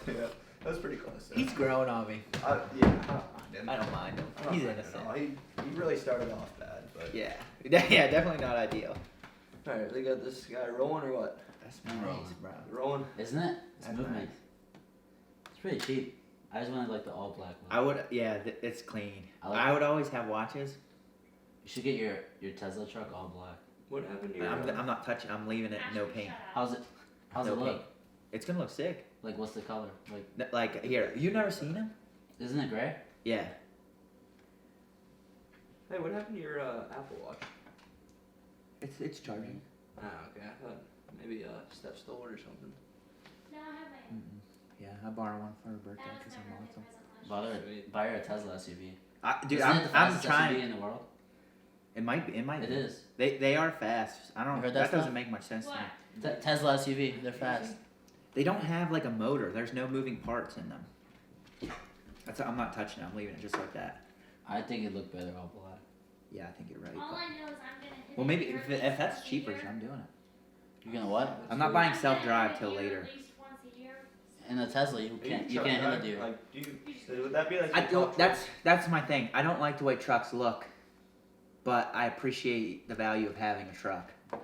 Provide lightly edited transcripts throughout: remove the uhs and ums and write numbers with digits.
Yeah, that was pretty close. He's growing on me. Yeah, I don't mind him. He's innocent. He really started off bad, but Yeah. Yeah, definitely not ideal. all right, they got this guy rolling or what? That's Rolling. nice, bro. Rolling. Isn't it? It's That's movement. nice. It's pretty cheap. I just wanted like the all black one. I would, yeah, it's clean. I I would always have watches. You should get your Tesla truck all black. What happened to your? I'm not touching. I'm leaving it no paint. How's it No look? paint. It's gonna look sick. Like what's the color? Like Like here, you never seen him? isn't it gray? Yeah. Hey, what happened to your Apple Watch? It's charging. Ah, okay. I thought maybe Steph stole it or something. No, I have my. Mm-mm. Yeah, I borrowed one for her birthday That was because my I'm birthday awesome. present last year. Buy her a Tesla SUV. Dude, Isn't it the I'm fastest trying. SUV in the world? It might be. It might It be. is. They are fast. I You don't. heard That that stuff? doesn't make much sense to me. What? Tesla SUV. They're fast. They don't have like a motor. There's no moving parts in them. I'm not touching it. I'm leaving it just like that. I think it'd look better all black. Yeah, I think you're right. All but- I know is I'm gonna hit Well, it maybe here if at least that's once a cheaper, year. I'm doing it. You're gonna what? I'm not buying I'm gonna self-drive hit till it here later. at least once a year. In a Tesla, you can't hit a deer. Like, would that be like? I your don't. top That's my thing. I don't like the way trucks look, but I appreciate the value of having a truck. choice?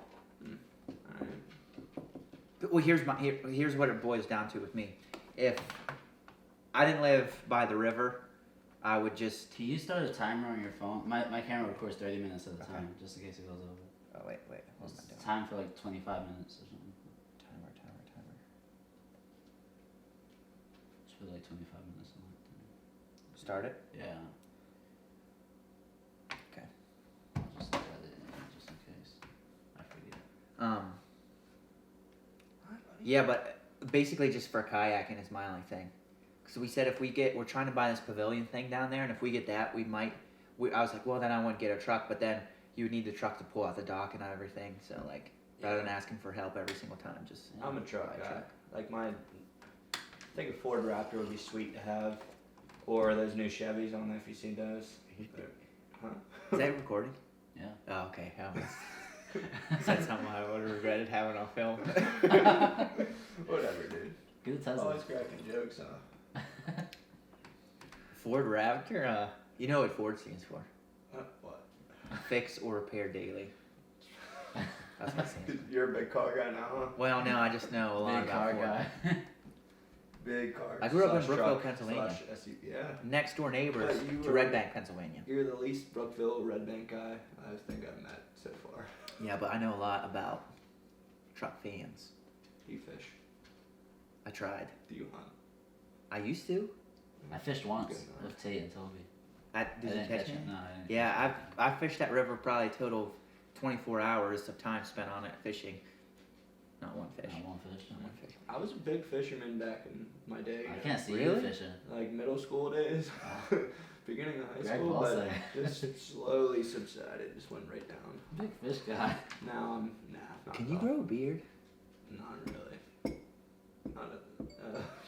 Alright. Well, here's what it boils down to with me. If I didn't live by the river, I would just. Can you start a timer on your phone? My camera records 30 minutes at a Okay. time, just in case it goes over. Oh wait. What am I It's doing? time for like 25 minutes or something. Timer. Just put like 25 minutes on it. Start it. Yeah. Okay. I'll just look at it just in case. I forget. Yeah, but basically just for kayaking is my only thing. Because we said we're trying to buy this pavilion thing down there, and if we get that, we might. I was like, well, then I wouldn't get a truck, but then you would need the truck to pull out the dock and everything. So like, rather than asking for help every single time, just. I'm a truck buy a guy. Like I think a Ford Raptor would be sweet to have, or those new Chevys. I don't know if you've seen those. Huh? Is that recording? Yeah. Oh, okay. I almost said something I would have regretted having on film. Whatever, dude. Get a Tesla. Always cracking jokes, huh? Ford Raptor. You know what Ford stands for? What? Fix or repair daily. That's what it stands for. You're a big car guy now, huh? Well, no, I just know a lot Big about car Ford. guy. Big car. I grew up in slash Brookville, truck Pennsylvania. slash SUV. Yeah. Next door neighbors But you to were- Red Bank, Pennsylvania. You're the least Brookville Red Bank guy I think I've met so far. Yeah, but I know a lot about truck fans. Do you fish? I tried. Do you hunt? I used to. I fished once Good enough. with Tate and Toby. Did I you didn't catch catch it? it. No, I didn't. Yeah, I fished that river probably a total of 24 hours of time spent on it fishing. Not one fish. Not one fish. Not one fish. I was a big fisherman back in my day. I can't see Really? you fishing. Like middle school days, beginning of high Greg school, but Bulsak. just slowly subsided, just went right down. Big fish guy. Now I'm not Can at you all. grow a beard? Not really. Not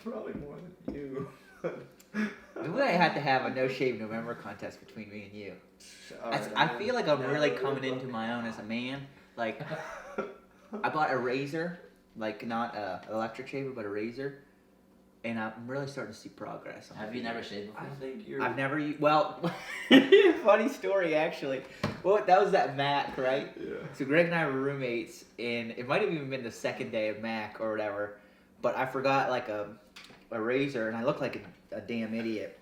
probably more than you. We might have to have a no shave November contest between me and you. Alright, I man. feel like I'm really Never coming will. into my own as a man. Like, I bought a razor, like not a electric shaver, but a razor, and I'm really starting to see progress. Have you never shaved I before? think you're. I've never. Well, funny story actually. Well, that was at Mac, right? Yeah. So Greg and I were roommates, and it might have even been the second day of Mac or whatever. But I forgot like a razor, and I looked like a damn idiot.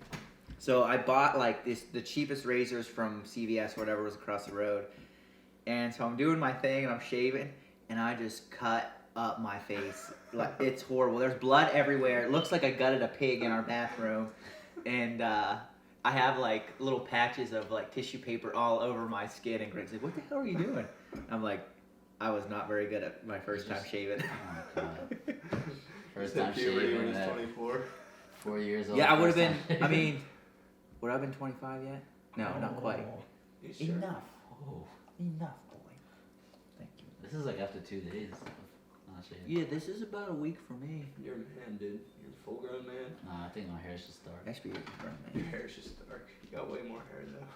So I bought like the cheapest razors from CVS, whatever was across the road. And so I'm doing my thing, and I'm shaving, and I just cut up my face. Like, it's horrible. There's blood everywhere. It looks like I gutted a pig in our bathroom, and I have like little patches of like tissue paper all over my skin. And Greg's like, "What the hell are you doing?" I'm like, "I was not very good at my first time shaving." Oh my god. First Said time puberty when shaving he's at 24. 4 years old. Yeah, I would have first been. time I mean, would I have been 25 yet? No, not quite. You sure? Enough, Oh, enough, boy. Thank you. this is like after 2 days of not shaving. Yeah, this is about a week for me. You're a man, dude. You're a full grown man. Nah, I think my hair's just dark. Ashby is grown, Your man. hair's just dark. You got way more hair though.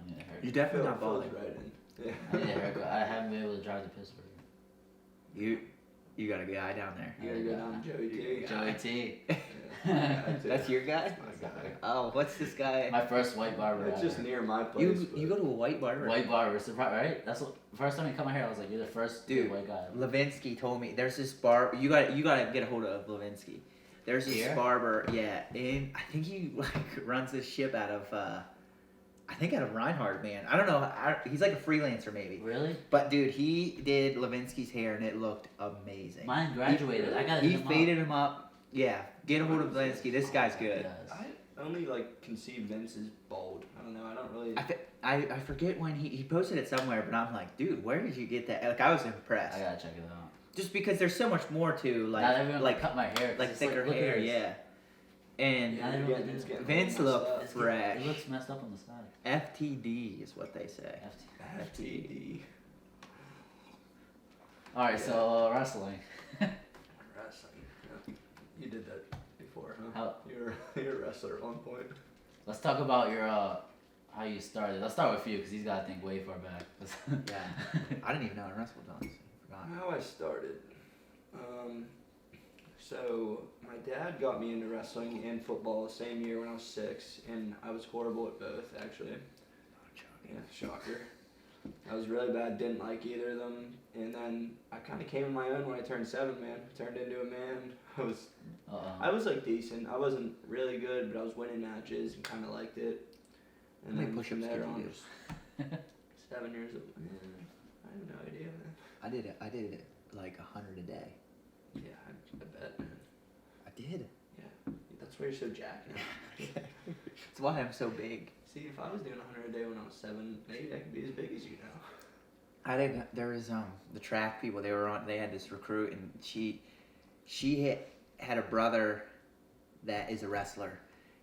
I need a haircut. You're definitely not Fills balding. right in. Yeah. I need a haircut. I haven't been able to drive to Pittsburgh. You You got a guy down there. You gotta go down Joey T. Joey T. Yeah, That's your guy? That's my guy. Oh, what's this guy? My first white barber. It's just ever. near my place. You go to a white barber? White barber, surprise, right? That's what, first time you come out here. I was like, you're the first Dude, white guy. Levinsky told me there's this bar. You got to get a hold of Levinsky. There's this Here? barber, yeah, and I think he like runs this ship out of, I think out of Reinhardt, man. I don't know. He's like a freelancer maybe. Really? But dude, he did Levinsky's hair and it looked amazing. Mine graduated. I got He faded him up. Yeah, get a hold of Levinsky. This guy's good. I only like can see Vince is bald. I don't know. I don't really. I forget when he posted it somewhere, but I'm like, dude, where did you get that? Like, I was impressed. I gotta check it out. Just because there's so much more to like, Not everyone like cut my hair. 'cause like it's thicker look at hair, this. yeah. And Yeah, I you're don't getting- know. it's getting Vince all messed looked up. fresh. It looks messed up on the side. FTD is what they say. FTD. All right, Yeah. so wrestling. Wrestling. Yeah. You did that before, huh? How- You're a wrestler at one point. Let's talk about your how you started. Let's start with you because he's got to think way far back. Yeah. I didn't even know I wrestled, honestly. Forgot. How I started. So my dad got me into wrestling and football the same year when I was 6, and I was horrible at both actually. Yeah, shocker. I was really bad, didn't like either of them, and then I kind of came in my own when I turned 7, man. Turned into a man. I was like decent. I wasn't really good, but I was winning matches and kind of liked it. And How many then push-ups from there did you on, do? just 7 years of. I have no idea, man. I did it like 100 a day. Yeah, I bet, man. I did. Yeah, that's why you're so jacked now. That's why I'm so big. See, if I was doing 100 a day when I was 7, maybe I could be as big as you now. There was the track people they had this recruit, and she had a brother that is a wrestler,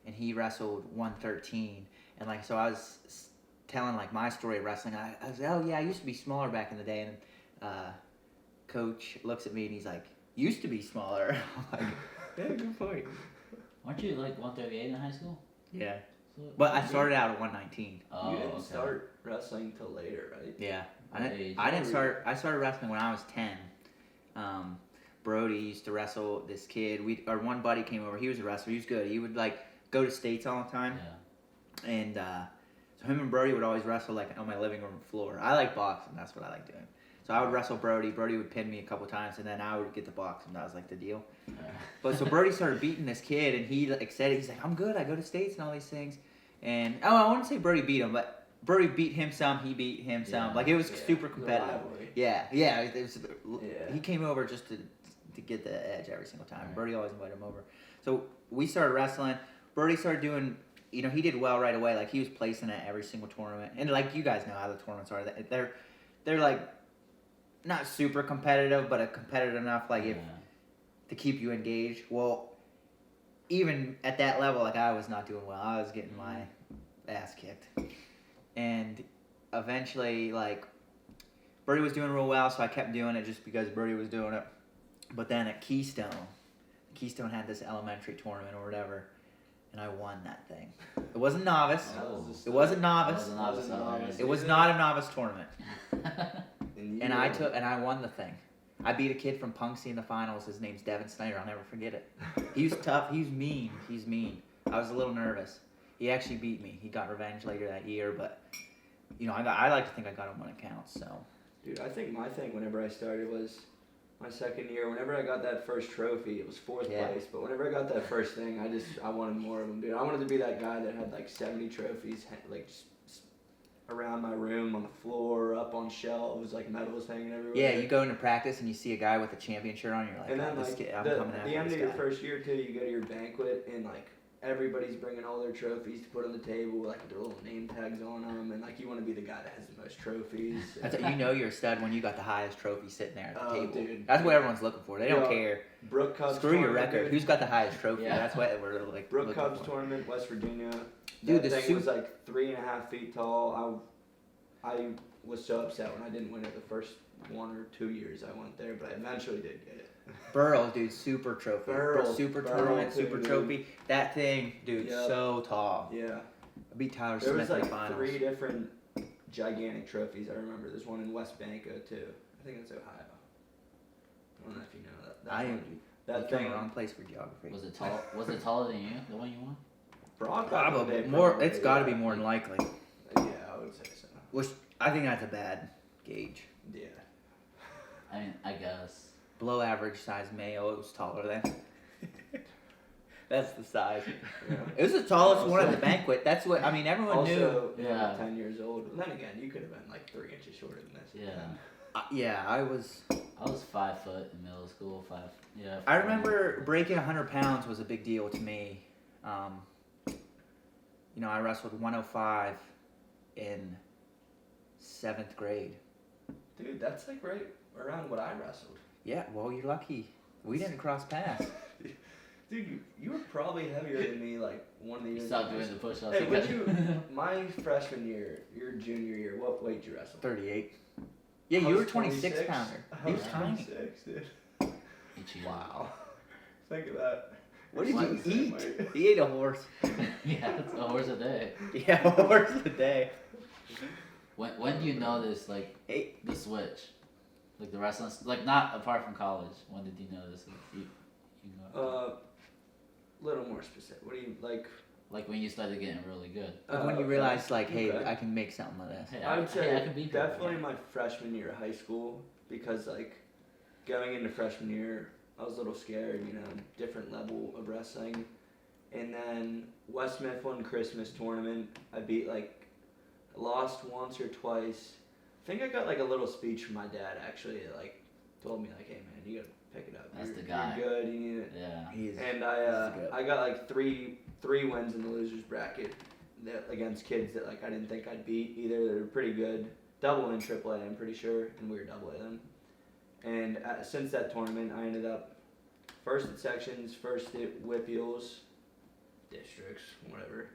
and he wrestled 113, and like so I was telling like my story of wrestling. I was like, oh yeah, I used to be smaller back in the day, and coach looks at me and he's like, used to be smaller. I'm like, yeah, good point. Weren't you like 138 in high school? Yeah, So, but I started out at 119. Oh, You didn't okay. start wrestling till later, right? Yeah, What age? I started wrestling when I was 10. Brody used to wrestle this kid. Our one buddy came over. He was a wrestler. He was good. He would like go to states all the time, Yeah. and so him and Brody would always wrestle like on my living room floor. I like boxing. That's what I like doing. So I would wrestle Brody. Brody would pin me a couple times, and then I would get the boxing. That was like the deal. Yeah. But so Brody started beating this kid, and he like said he's like, I'm good. I go to states and all these things. And I wouldn't say Brody beat him, but Brody beat him some. He beat him some. Yeah. Like it was Yeah, super the competitive. rivalry. Yeah. It was, Yeah. He came over just to get the edge every single time. Right. Brody always invited him over. So we started wrestling. Brody started doing. He did well right away. Like he was placing at every single tournament, and like you guys know how the tournaments are. They're like not super competitive, but competitive enough like if to keep you engaged. Well, even at that level, like I was not doing well. I was getting my ass kicked, and eventually, like Brody was doing real well, so I kept doing it just because Brody was doing it. But then at Keystone had this elementary tournament or whatever, and I won that thing. It wasn't novice. Oh. It wasn't novice. That was a novice out there. It was not a novice tournament. And, And I won the thing. I beat a kid from Punxsutawney in the finals. His name's Devin Snyder. I'll never forget it. He was tough. He was mean. He's mean. I was a little nervous. He actually beat me. He got revenge later that year, but I like to think I got him when it counts. So. Dude, I think my thing whenever I started was my second year. Whenever I got that first trophy, it was 4th Yeah. place. But whenever I got that first thing, I wanted more of them, dude. I wanted to be that guy that had like 70 trophies, like just around my room, on the floor, up on shelves, like medals hanging everywhere. Yeah, you go into practice and you see a guy with a champion shirt on. You're like, And oh, then this like kid, I'm the coming after end this of your guy. first year too, you go to your banquet and like everybody's bringing all their trophies to put on the table, like their little name tags on them, and like you want to be the guy that has the most trophies. You're a stud when you got the highest trophy sitting there at the Oh, table. dude. That's what everyone's looking for. They don't Yeah. care. Brook Cubs Screw your tournament, record. dude. Who's got the highest trophy? Yeah. That's what we're like. Brook looking Cubs for. tournament, West Virginia. Dude, that the thing was like 3.5 feet tall. I was so upset when I didn't win it the first 1 or 2 years I went there, but I eventually did get it. Burl, dude, super trophy. Burl, super Burl tournament, too, super dude. trophy. That thing, dude, Yep. so tall. Yeah. I beat Tyler There was Smith in like the finals. 3 different gigantic trophies I remember. There's one in West Banco too. I think it's Ohio. I don't know if you know that. I am. That You come thing. wrong place for geography. Was it tall? Was it taller than you? The one you won? Brock back in the Probably day, more. probably, It's got to be yeah. more than likely. Yeah, I would say so. Which I think that's a bad gauge. Yeah. I mean, I guess. Below average size male, it was taller than. That's the size. Yeah. It was the tallest one at Also- the banquet. That's what I mean. Everyone knew. Also, Yeah. 10 years old. And then again, you could have been like 3 inches shorter than this. Yeah. Yeah, I was. I was 5 foot in middle school. 5. Yeah. I remember breaking 100 pounds was a big deal to me. You know, I wrestled 105 in 7th grade. Dude, that's like right around what I wrestled. Yeah, well, you're lucky. We didn't cross paths. Dude, you were probably heavier than me like one of the You years. stopped doing the push-ups. Hey, would you? My freshman year, your junior year, what weight did you wrestle? 38. Yeah, I you was were 26 pounder. I He was was tiny. 26, dude. You cheated. Wow. Think of that. What did We're you the same eat? weight. He ate a horse. Yeah, it's a horse a day. Yeah, a horse a day. When do you notice like Hey. the switch, like the wrestling, like not apart from college? When did you notice it? You know, Little more specific. What do you like? like when you started getting really good. Like when you okay. realize, like, hey, Okay. I can make something of this. Hey, I would say hey, I can beat people. definitely my freshman year of high school because like going into freshman year, I was a little scared, you know, different level of wrestling. And then West Mifflin Christmas tournament, I beat like lost once or twice. I think I got like a little speech from my dad actually, like told me like, hey man, you gotta pick it up. That's you're, the guy. You're good. You need it. Yeah. He's And good. I got like three wins in the losers bracket that, against kids that like I didn't think I'd beat either. They were pretty good, double and triple A, I'm pretty sure, and we were double A them. And since that tournament, I ended up first at sections, first at Whippeals, districts, whatever,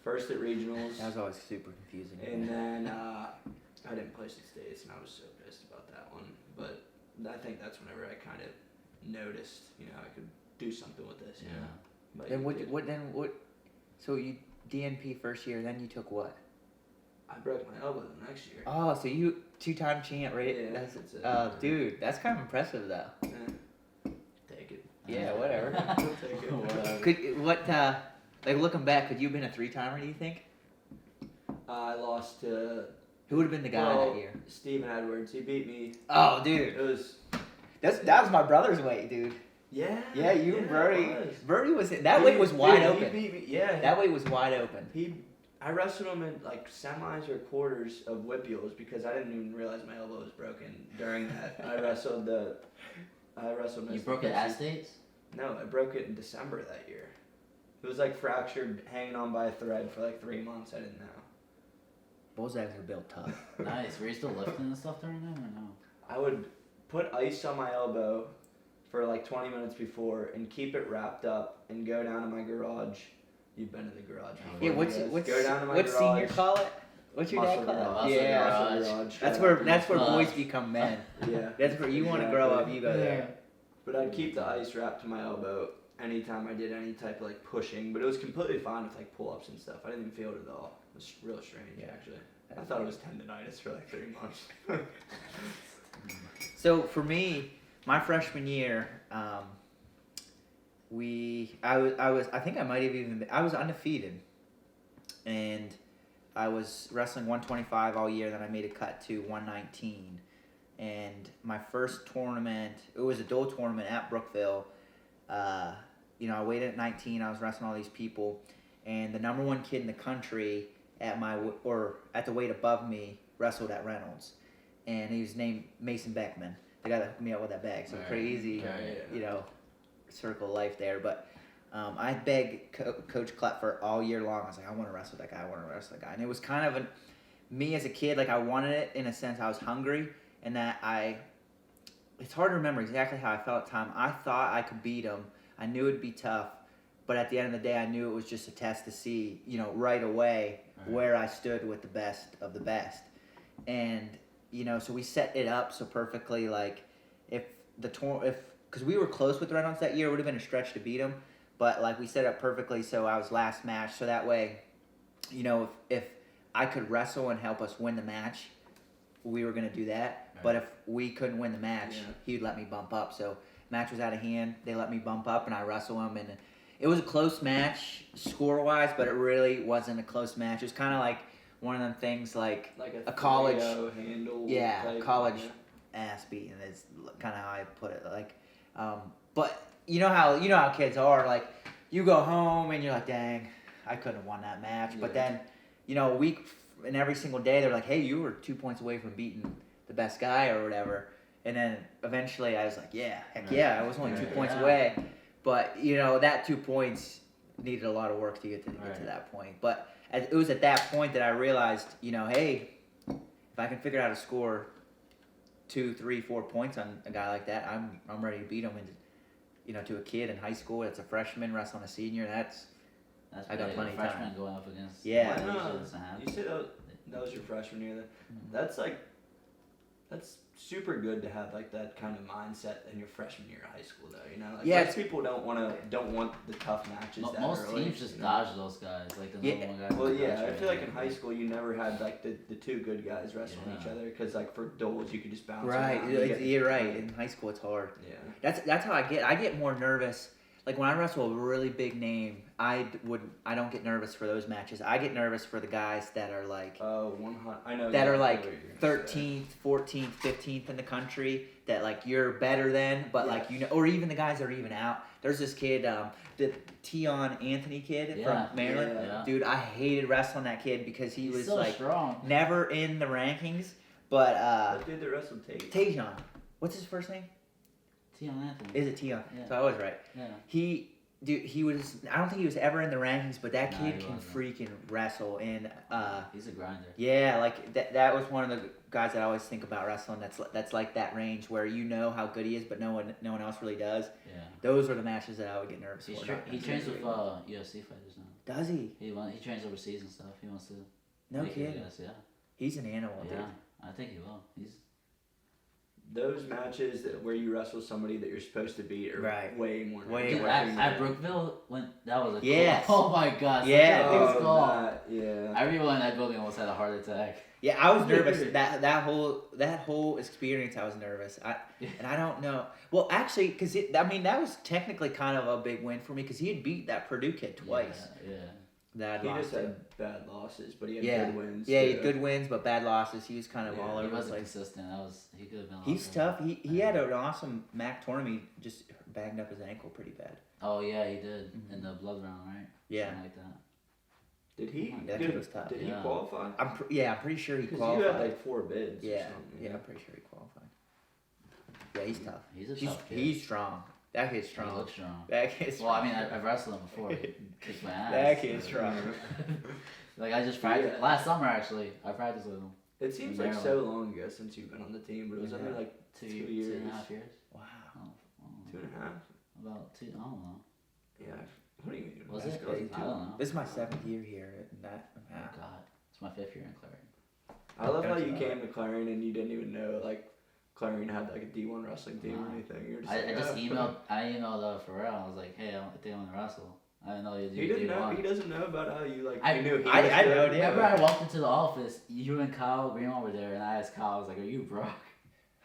first at regionals, That was always super confusing. and then I didn't place at states, and I was so pissed about that one. But I think that's whenever I kind of noticed, you know, I could do something with this. You know? But Then you did. what? So you DNP first year, then you took what? I broke my elbow the next year. Oh, so you 2-time champ, right? Yeah, That's that's it. dude, that's kind of impressive though. Take it. Yeah, whatever. I'll take it. Whatever. Could like looking back, could you have been a 3-timer? Do you think? I lost to Who would have been the guy well, that year? Steven Edwards. He beat me. Oh, dude, It was that was my brother's weight, dude. yeah. Yeah, you and Brody. it was. Brody was that weight was wide Dude, open. He beat me. Yeah. That weight was wide open. I wrestled him in like semis or quarters of Whippeals because I didn't even realize my elbow was broken during that. I wrestled You broke it at states? No, I broke it in December that year. It was like fractured, hanging on by a thread for like 3 months. I didn't know. Bullseyes are built tough. Nice. Were you still lifting and stuff during that or no? I would put ice on my elbow for like 20 minutes before and keep it wrapped up and go down to my garage. You've been to the garage before. Yeah, what's you guys. what's Go down to my what's garage. senior call it? What's your Muscle dad call garage. it? Yeah, Muscle Muscle garage. that's where Muscle boys garage. become men. Yeah. That's where you want to grow up. You go there. But I'd keep the ice wrapped to my elbow anytime I did any type of like pushing. But it was completely fine with like pull ups and stuff. I didn't even feel it at all. It was real strange Yeah. actually. I thought it was tendonitis for like 3 months. So for me, my freshman year, I think I might have even been, I was undefeated, and I was wrestling 125 all year. Then I made a cut to 119, and my first tournament, it was a dual tournament at Brookville. You know, I weighed at 19. I was wrestling all these people, and the number one kid in the country at at the weight above me wrestled at Reynolds, and he was named Mason Beckman, the guy that hooked me up with that bag. So Right. crazy, Right. you know, circle of life there. But I begged Coach Klepfer all year long. I was like, I want to wrestle that guy. I want to wrestle that guy. And it was kind of me as a kid, like I wanted it in a sense. I was hungry, and that it's hard to remember exactly how I felt at the time. I thought I could beat him. I knew it'd be tough, but at the end of the day, I knew it was just a test to see, you know, right away where I stood with the best of the best. And, you know, so we set it up so perfectly, like because we were close with Reynolds that year, it would have been a stretch to beat him, but like we set it up perfectly so I was last match, so that way, you know, if I could wrestle and help us win the match, we were gonna do that. Right. But if we couldn't win the match, Yeah. he'd let me bump up. So match was out of hand. They let me bump up, and I wrestle him, and it was a close match score wise, but it really wasn't a close match. It was kind of like one of them things like Like a college- 3-0 handle. yeah, type, college Ashby, and it's kind of how I put it. Like, but you know how kids are. Like, you go home and you're like, dang, I couldn't have won that match. But Yeah. then, a week and every single day they're like, hey, you were 2 points away from beating the best guy or whatever. And then eventually I was like, yeah, heck yeah, I was only 2 points Yeah. away. But that 2 points needed a lot of work to get to Right. that point. But it was at that point that I realized, hey, if I can figure out how to score 2, 3, 4 points on a guy like that, I'm ready to beat him. And to a kid in high school that's a freshman wrestling a senior, That's I got big. plenty A of freshman time. going up against. Yeah. Usually No, doesn't happen. you said that was your freshman year. Mhm. That's super good to have like that kind of mindset in your freshman year of high school, though. Like, Yeah, most people don't want the tough matches. That Most early, teams just you know? dodge those guys, like the Yeah. number one guy. Well, from the yeah, I country. feel like in high school you never had like the two good guys wrestling each Yeah. other because like for duels you could just bounce right, around. You get- you're right. In high school, it's hard. Yeah. That's how I get more nervous. Like when I wrestle a really big name, I don't get nervous for those matches. I get nervous for the guys that are like 100. I know that are exactly like what you're gonna say. 13th, 14th, 15th in the country that like you're better than, but like Yes. or even the guys that are even out. There's this kid, the Tion Anthony kid Yeah. from Maryland. Yeah. Dude, I hated wrestling that kid because he He's was so like strong. never in the rankings. But What did the wrestle take? Tajon, what's his first name? Tion Anthony. Is it Tion? Yeah. So I was right. Yeah. He was. I don't think he was ever in the rankings, but that Nah, kid he can wasn't. freaking wrestle. And He's a grinder. yeah, like that was one of the guys that I always think about wrestling. That's like that range where you know how good he is, but no one else really does. Yeah. Those are the matches that I would get nervous He for. trains with UFC fighters now. Does he? He trains overseas and stuff. He wants to. No make it, I kidding. guess, yeah. He's an animal, dude. Yeah. I think he will. He's. Those matches where you wrestle somebody that you're supposed to beat are Right. way more. Way Dude, more. at Brookville, when that was a Yes. cool, oh my god, Yeah, such a dude. close call. Yeah. Everyone in that building almost had a heart attack. Yeah, I was nervous. that whole experience, I was nervous. And I don't know. Well, actually, because that was technically kind of a big win for me because he had beat that Purdue kid twice. Yeah. That He lost just to. had bad losses, but he had Yeah. good wins. Yeah, he too. had good wins, but bad losses. He was kind of Yeah, all He over the wasn't place. consistent. He could have been. a lot He's better. tough. He had an awesome MAC tournament. He just banged up his ankle pretty bad. Oh yeah, he did Mhm. in the blood round, right? Yeah. Something like that. Did he? That kid was tough. Did he Yeah. qualify? I'm pretty sure he Because you qualified. had like 4 bids. Or yeah, something. yeah, I'm pretty sure he qualified. Yeah, he's tough. He's a He's tough kid. he's strong. That kid's He strong. looks strong. That kid's Well, strong. I mean, I've wrestled him before. He kicked my ass. That kid's strong. Like I just practiced Yeah. last summer actually. I practiced with him. It seems like so long ago since you've been on the team, but it was only Yeah. like 2 2 years, years. 2.5 years. Wow. Oh, 2.5. about 2. I don't know. Yeah. What do you mean? Was That's it? crazy. I don't know. This is my 7th year here. And that. Oh God, it's my 5th year in Clarion. I love how That's you about came to Clarion and you didn't even know like Clarion had like a D1 wrestling team or No. anything. You're just I like, just "Oh." emailed. I emailed Pharrell. I was like, hey, I think I want to wrestle. I didn't know you He didn't know. D1. He doesn't know about how you like. I- you knew he I- was I good. know, yeah. Remember, I walked into the office. You and Kyle Greenwald were there, and I asked Kyle. I was like, "Are you Brock?"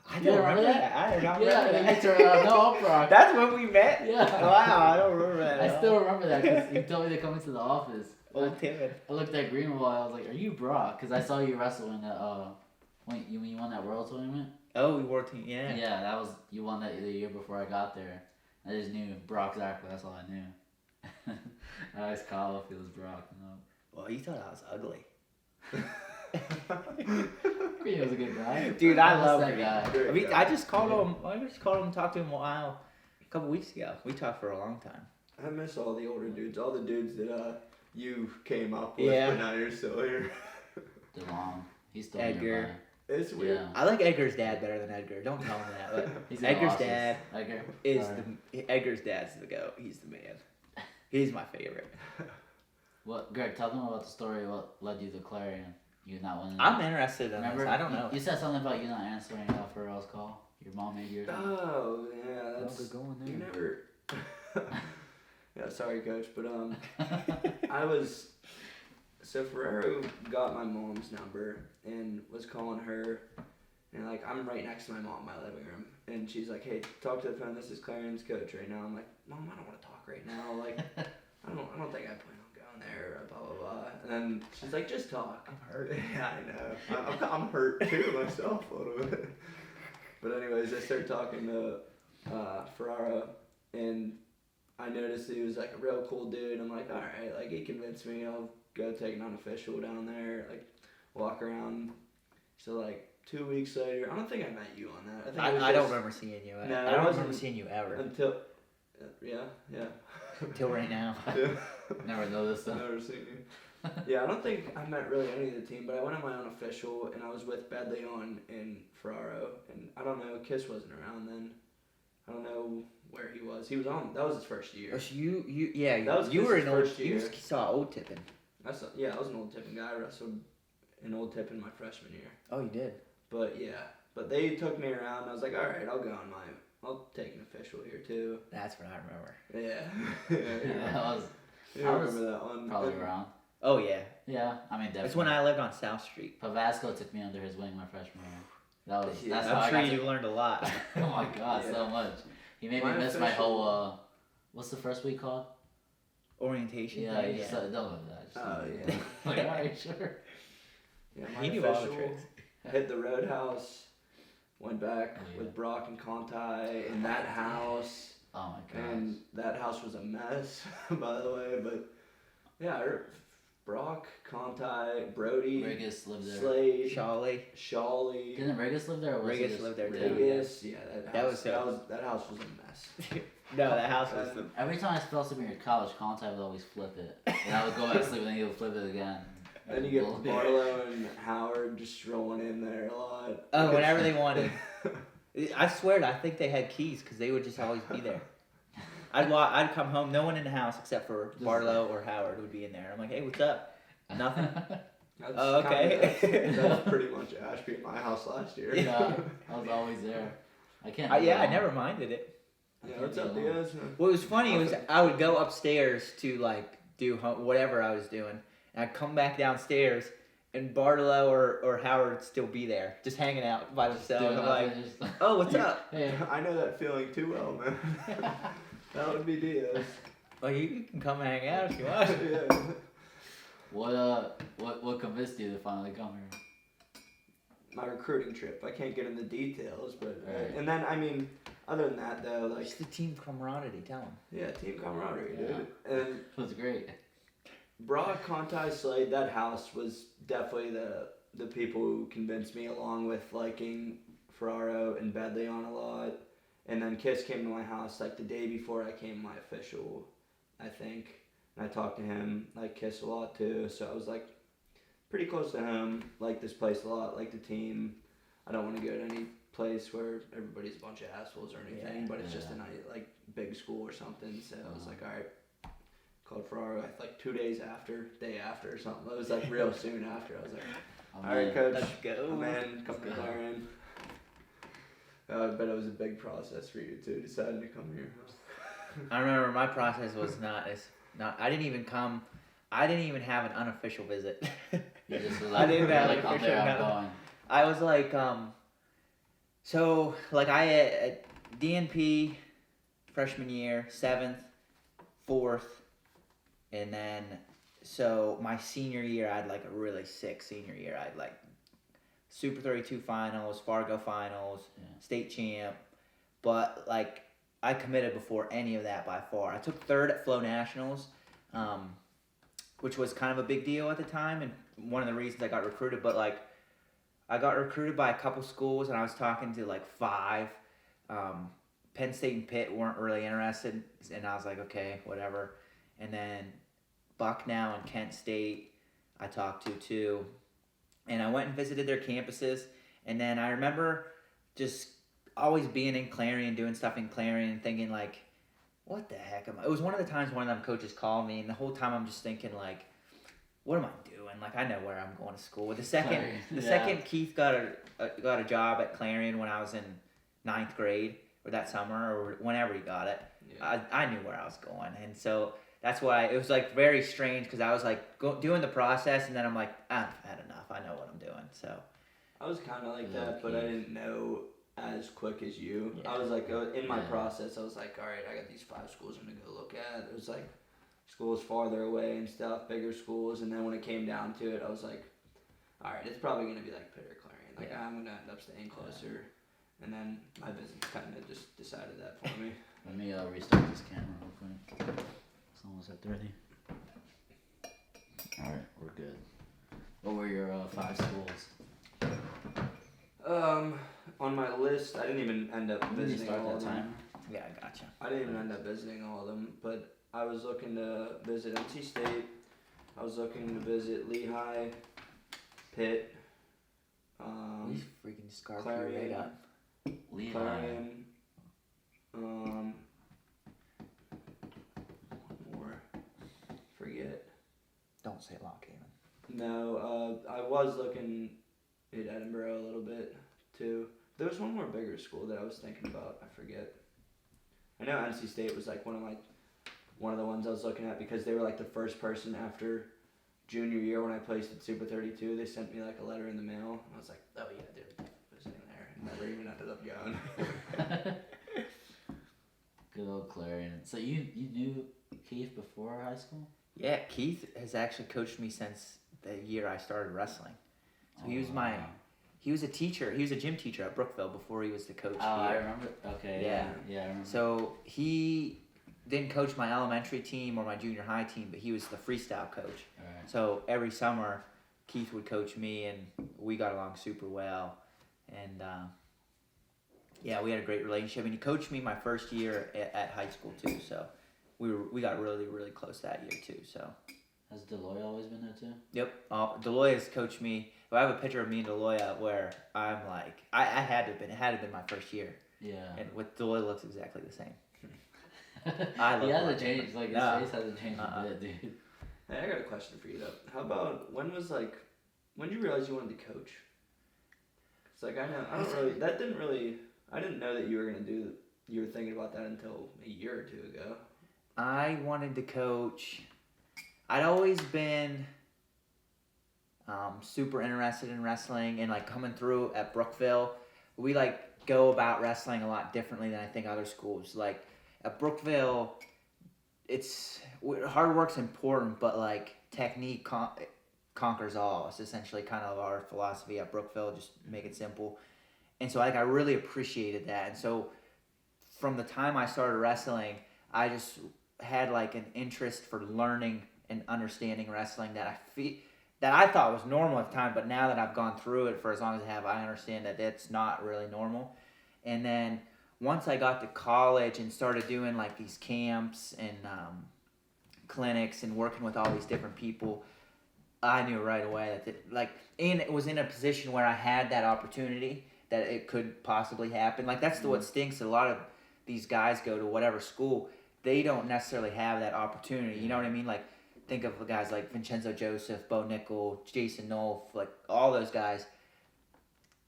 I You don't remember remember that? that. I don't Yeah, remember and you that. turned around. No, I'm Brock. That's when we met. Yeah. Wow, I don't remember that. I at still all. remember that because you told me to come into the office. Old Timid. I looked at Greenwald. I was like, "Are you Brock?" Because I saw you wrestle in the when you won that world tournament. Oh, we wore team. Yeah. Yeah, that was you won that the year before I got there. I just knew Brock Zacherl. That's all I knew. I asked Kyle if he was Brock. No. Well, you thought I was ugly. Green was a good guy. Dude, I miss love that Green. guy. Great I mean, guy. I just called him. I just called him and talked to him a couple weeks ago. We talked for a long time. I miss all the older dudes, all the dudes that you came up with, Yeah. but now you're still here. DeLong. He's still Edgar. nearby. It's weird. Yeah. I like Edgar's dad better than Edgar. Don't tell him that. But He's in Edgar's Austin. dad Edgar. is Sorry. Edgar's dad's the goat. He's the man. He's my favorite. What, Greg? Tell them about the story. What led you to Clarion? You not winning. I'm interested in Remember? this. I don't know. You said something about you not answering Pharrell's call. Your mom made yours. Oh yeah, that's they're going you never. Yeah, sorry, coach, but I was So Ferrero got my mom's number and was calling her, and like I'm right next to my mom in my living room, and she's like, "Hey, talk to the phone. This is Clarion's coach right now." I'm like, "Mom, I don't want to talk right now. Like, I don't think I plan on going there. Blah blah blah." And then she's like, "Just talk." I'm hurt. Yeah, I know. I'm hurt too myself a little bit. But anyways, I started talking to Ferraro, and I noticed he was like a real cool dude. I'm like, all right, like he convinced me. I'll go take an unofficial down there, like walk around. So like 2 weeks later, I don't think I met you on that. I think it was I don't just- remember seeing you. No, I it don't wasn't remember seeing you ever until yeah. until right now. Yeah. Never noticed I've that. never seen you. Yeah, I don't think I met really any of the team, but I went on my own official, and I was with Badleon and Ferraro, and I don't know, Kiss wasn't around then. I don't know where he was. He was on. That was his first year. Oh, so yeah, That was you were Chris's an old. first You year. saw Old Tippin. I was an old tipping guy. I wrestled in old tipping my freshman year. Oh, you did. But they took me around. And I was like, all right, I'll take an official here too. That's what I remember. Yeah. Yeah, I was You I remember was that one? probably around. Oh yeah, Yeah, I mean definitely. that's when I lived on South Street. Pavasco took me under his wing my freshman year. That's Yeah. how I I'm sure got you to, learned a lot. oh my god, Yeah. so much. He made My me miss my official- whole what's the first week called? Orientation. Yeah, thing, you just don't know that. Just Oh, leave yeah. it. Like, alright, sure. Yeah, my He knew all the official tricks. hit the Roadhouse, went back Oh, yeah. with Brock and Conti in that house, Oh my god. and that house was a mess, by the way. But yeah, Brock, Conti, Brody, Regis lived there. Slade, Shawley. Shawley, Didn't Regis live there or was Regis he just lived there, too. Vegas. Yeah, that That house. was that house was a mess. No, that house was the. Every time I fell asleep in your couch, Conti would always flip it. And I would go back to sleep and then he would flip it again. Then you get Barlow and Howard just strolling in there a lot. Oh, whenever they wanted. I swear, I think they had keys because they would just always be there. I'd come home, no one in the house except for Barlow or Howard would be in there. I'm like, hey, what's up? Nothing. That's Oh, okay. That's pretty much Ashby at my house last year. Yeah, I was always there. I can't. Yeah, I be never alone. minded it. I Yeah, can't what's be up, alone. Diaz? What was funny was I would go upstairs to like do whatever I was doing, and I'd come back downstairs, and Barlow or Howard would still be there, just hanging out by Just themselves. doing I'm like, nothing, just- oh, what's up? Hey. I know that feeling too well, man. That would be Diaz. Well, you can come hang out if you want. Yeah. What convinced you to finally come here? My recruiting trip. I can't get into details, but Right. and then I mean, other than that though, like Just the team camaraderie. Tell them. yeah, team camaraderie, Yeah. dude. And It was great. Brock, Conti, Slade, that house was definitely the people who convinced me, along with liking Ferraro and Badleon a lot. And then Kiss came to my house like the day before I came my official, I think. And I talked to him, like Kiss a lot too. So I was like pretty close to him, like this place a lot, like the team. I don't want to go to any place where everybody's a bunch of assholes or anything, Yeah. but it's just Yeah. a nice, like big school or something. So I was Uh-huh. like, all right. Called Ferraro like 2 days after, day after or something. It was like real soon after. I was like, Oh, all right, man. coach, Let's go. I'm in, come to Let's go. Clarion. I bet it was a big process for you too, deciding to come here. I remember my process was not. I didn't even come. I didn't even have an unofficial visit. You just was I like, didn't have like a I'm picture, there, I'm no. going. I was like, so like I at DNP freshman year, 7th, 4th, and then so my senior year I had like a really sick senior year. I had like Super 32 finals, Fargo finals, Yeah. state champ, but like I committed before any of that by far. I took 3rd at Flow Nationals, which was kind of a big deal at the time, and one of the reasons I got recruited. But like, I got recruited by a couple schools, and I was talking to like 5. Penn State and Pitt weren't really interested, and I was like, okay, whatever. And then Bucknell and Kent State, I talked to too, and I went and visited their campuses. And then I remember just always being in Clarion, doing stuff in Clarion, and thinking like, what the heck am I? It was one of the times one of them coaches called me, and the whole time I'm just thinking like, what am I doing? Like I know where I'm going to school. The second, Clarion, the yeah. second Keith got a job at Clarion when I was in 9th grade or that summer or whenever he got it, Yeah. I knew where I was going, and so that's why it was like very strange because I was like doing the process and then I'm like, I've had enough. I know what I'm doing. So I was kind of like Yeah, that, but I Keith. didn't know as quick as you. Yeah. I was like, in my Yeah. process, I was like, all right, I got these 5 schools I'm gonna go look at. It was like schools farther away and stuff, bigger schools, and then when it came down to it, I was like, all right, it's probably gonna be like Pitt or Clarion. Like Yeah. I'm gonna end up staying closer, and then my business kind of just decided that for me. Let me restart this camera real quick. It's almost at 30. Alright, we're good. What were your 5 schools? On my list, I didn't even end up When did you visiting start all that of them. timer? yeah, I gotcha. I didn't even end up visiting all of them, but I was looking to visit NC State. I was looking to visit Lehigh, Pitt, We freaking scarfed Clarion. you right up. Lehigh. Clarion, one more, forget. Don't say Lockhaven. No, I was looking at Edinburgh a little bit too. There was one more bigger school that I was thinking about. I forget. I know NC State was like one of the ones I was looking at because they were like the first person after junior year when I placed at Super 32. They sent me like a letter in the mail. I was like, oh yeah, dude, visiting there. And never even ended up going. Good old Clarion. So you knew Keith before high school? Yeah, Keith has actually coached me since the year I started wrestling. So he was he was a teacher. He was a gym teacher at Brookville before he was the coach Oh, I here. remember. Okay. Yeah. Yeah, I remember. So he didn't coach my elementary team or my junior high team, but he was the freestyle coach. Alright. So every summer, Keith would coach me, and we got along super well. And yeah, we had a great relationship. And he coached me my first year at high school too. So we got really really close that year too. So Has Deloy always been there too? yep, Deloy has coached me. I have a picture of me and Deloy where I'm like, I had to have been. It had to have been my first year. Yeah. And with Deloy looks exactly the same. I love he hasn't Lockhaven. changed. Like his No. face hasn't changed a bit, dude. Hey, I got a question for you though. How about when did you realize you wanted to coach? It's like I didn't know that you were thinking about that until a year or two ago. I wanted to coach. I'd always been super interested in wrestling and like coming through at Brookville. We like go about wrestling a lot differently than I think other schools. Like at Brookville, it's hard work's important, but like technique conquers all. It's essentially kind of our philosophy at Brookville. Just make it simple. And so like I really appreciated that. And so from the time I started wrestling, I just had like an interest for learning and understanding wrestling that I thought was normal at the time, but now that I've gone through it for as long as I have, I understand that it's not really normal. And then once I got to college and started doing like these camps and clinics and working with all these different people, I knew right away that and it was in a position where I had that opportunity that it could possibly happen. Like that's what stinks. A lot of these guys go to whatever school, they don't necessarily have that opportunity. You know what I mean? Like think of guys like Vincenzo Joseph, Bo Nickel, Jason Nolf, like all those guys.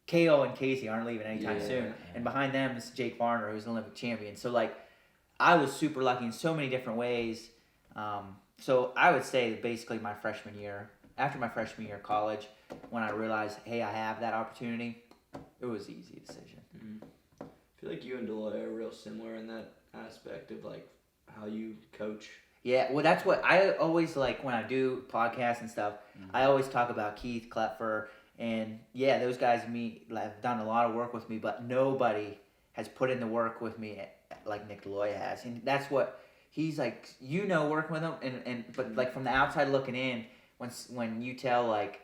KO and Casey aren't leaving anytime soon. Yeah. And behind them is Jake Varner, who's an Olympic champion. So like I was super lucky in so many different ways. So I would say that basically after my freshman year of college, when I realized, hey, I have that opportunity, it was an easy decision. Mm-hmm. I feel like you and Deloy are real similar in that aspect of like how you coach. Yeah, well, that's what I always like when I do podcasts and stuff. Mhm. I always talk about Keith Klepfer, and yeah, those guys have done a lot of work with me, but nobody has put in the work with me like Nick Deloy has, and that's what he's like. Working with him, but like from the outside looking in, when you tell like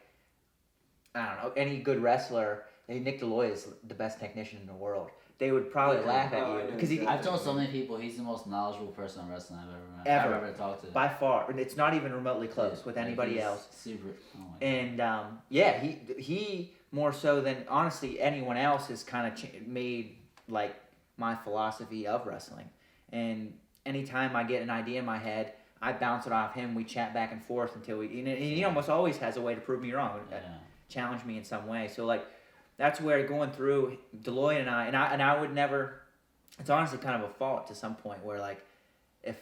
I don't know any good wrestler, hey, Nick Deloy is the best technician in the world. They would probably laugh at you because I've told so many people he's the most knowledgeable person on wrestling I've ever met. Ever. I've ever talked to. by far, and it's not even remotely close Yeah, with like, anybody he's else. Super. Oh my God. And yeah, he more so than honestly anyone else has kind of made like my philosophy of wrestling. And anytime I get an idea in my head, I bounce it off him. We chat back and forth until and he almost always has a way to prove me wrong, Yeah. challenge me in some way. So like that's where going through Deloy and I would never. It's honestly kind of a fault to some point where like if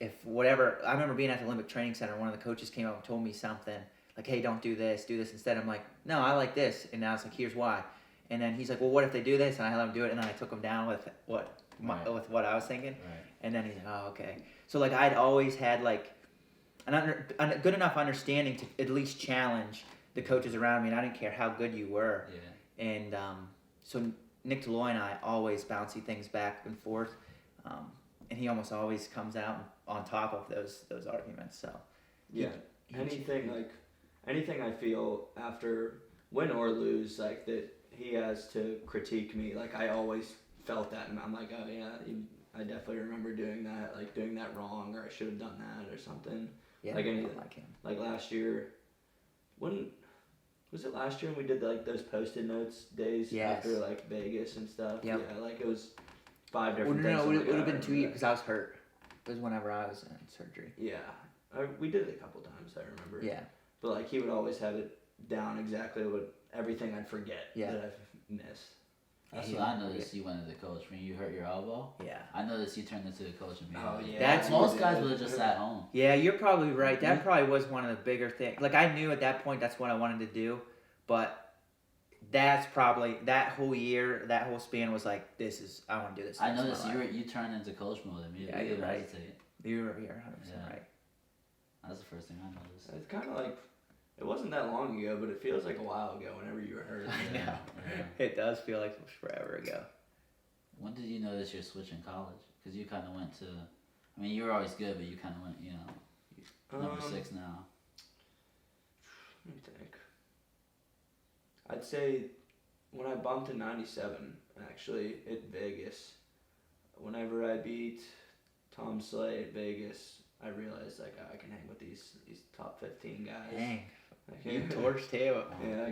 if whatever, I remember being at the Olympic Training Center, one of the coaches came up and told me something, like, hey, don't do this instead. I'm like, no, I like this. And I was like, here's why. And then he's like, well, what if they do this? And I let him do it, and then I took him down with what I was thinking. Right. And then he's like, oh, okay. So, like, I'd always had, like, a good enough understanding to at least challenge the coaches around me, and I didn't care how good you were. Yeah. And so Nick Deloy and I always bouncy things back and forth, and he almost always comes out on top of those arguments. So Yeah. Anything I feel after win or lose, like that he has to critique me. Like I always felt that, and I'm like, oh yeah, I definitely remember doing that, like doing that wrong, or I should have done that, or something. yeah, Like I anything. don't like him. Like last year, when was it last year when we did like those post-it notes days Yes. after like Vegas and stuff? Yep. Yeah, like it was 5 Well, different no, things. it I'm like, would "Oh, have I been 2 remember years that." because I was hurt. It was whenever I was in surgery. Yeah, we did it a couple times. I remember. Yeah. But like he would always have it down exactly what everything I'd forget Yeah. that I've missed. That's Yeah. what I noticed. You went into the coach when you hurt your elbow. Yeah. I noticed you turned into the coach Oh, immediately. yeah. That's most what- guys would have just sat home. Yeah, you're probably right. That Mhm. probably was one of the bigger things. Like I knew at that point that's what I wanted to do, but that's probably that whole year, that whole span was like, I want to do this. I next in my noticed life. you turned into coach mode immediately. Yeah, You you're didn't right. hesitate. You're 100% Yeah. right. That's the first thing I noticed. It's kind of like it wasn't that long ago, but it feels like a while ago. Whenever you were hurt. I Yeah, know. yeah. It does feel like it was forever ago. When did you notice your switch in college? Because you kind of went to, I mean, you were always good, but you kind of went, number 6 now. Let me think. I'd say when I bumped to 97, actually, at Vegas, whenever I beat Tom Slay at Vegas, I realized like I can hang with these top 15 guys. Dang, I you can, torched him. Yeah,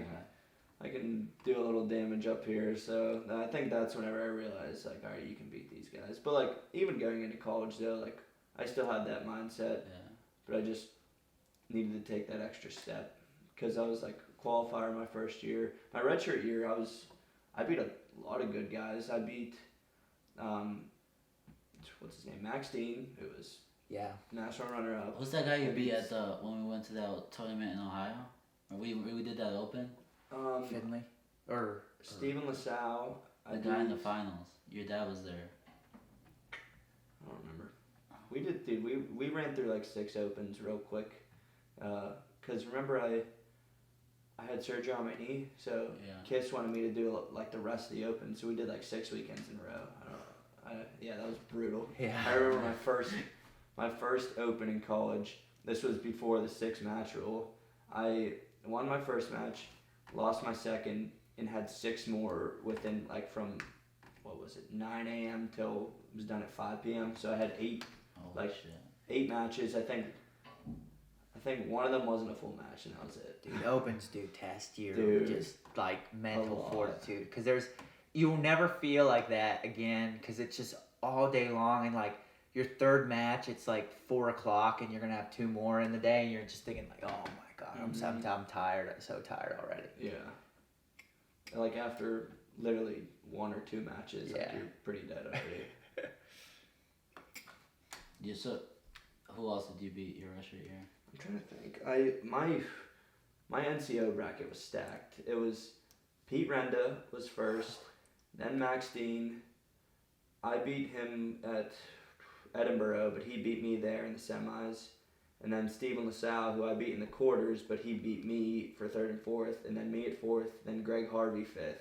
I can do a little damage up here. So I think that's whenever I realized like, all right, you can beat these guys. But like even going into college though, like I still had that mindset, Yeah. but I just needed to take that extra step because I was like qualifier my first year. My redshirt year, I beat a lot of good guys. I beat what's his name, Max Dean, who was Yeah. national runner up. Who's that guy you I beat beat at when we went to that tournament in Ohio? Or we did that open? Finley. Or Stephen LaSalle. The guy in the finals. Your dad was there. I don't remember. We did, dude. We ran through like 6 opens real quick, cause remember I had surgery on my knee, so Yeah. Kiss wanted me to do like the rest of the open, so we did like 6 weekends in a row. Yeah, that was brutal. Yeah. I remember my first open in college. This was before the 6-match rule. I won my first match, lost my second, and had 6 more within like from 9 a.m. till it was done at 5 p.m. So I had 8 Holy Like- shit. 8 matches. I think one of them wasn't a full match, and that was it. dude, opens do test your Dude. just like mental lot. fortitude because you'll never feel like that again because it's just all day long and like your third match it's like 4 o'clock and you're gonna have 2 more in the day and you're just thinking like, oh my god, I'm tired. I'm so tired already. Yeah. Like after literally 1 or 2 matches, like Yeah. you're pretty dead already. Who else did you beat your redshirt year? I'm trying to think. My NCO bracket was stacked. It was Pete Renda was first, then Max Dean. I beat him at Edinburgh, but he beat me there in the semis. And then Stephen LaSalle, who I beat in the quarters, but he beat me for 3rd and 4th, and then me at 4th, then Greg Harvey 5th.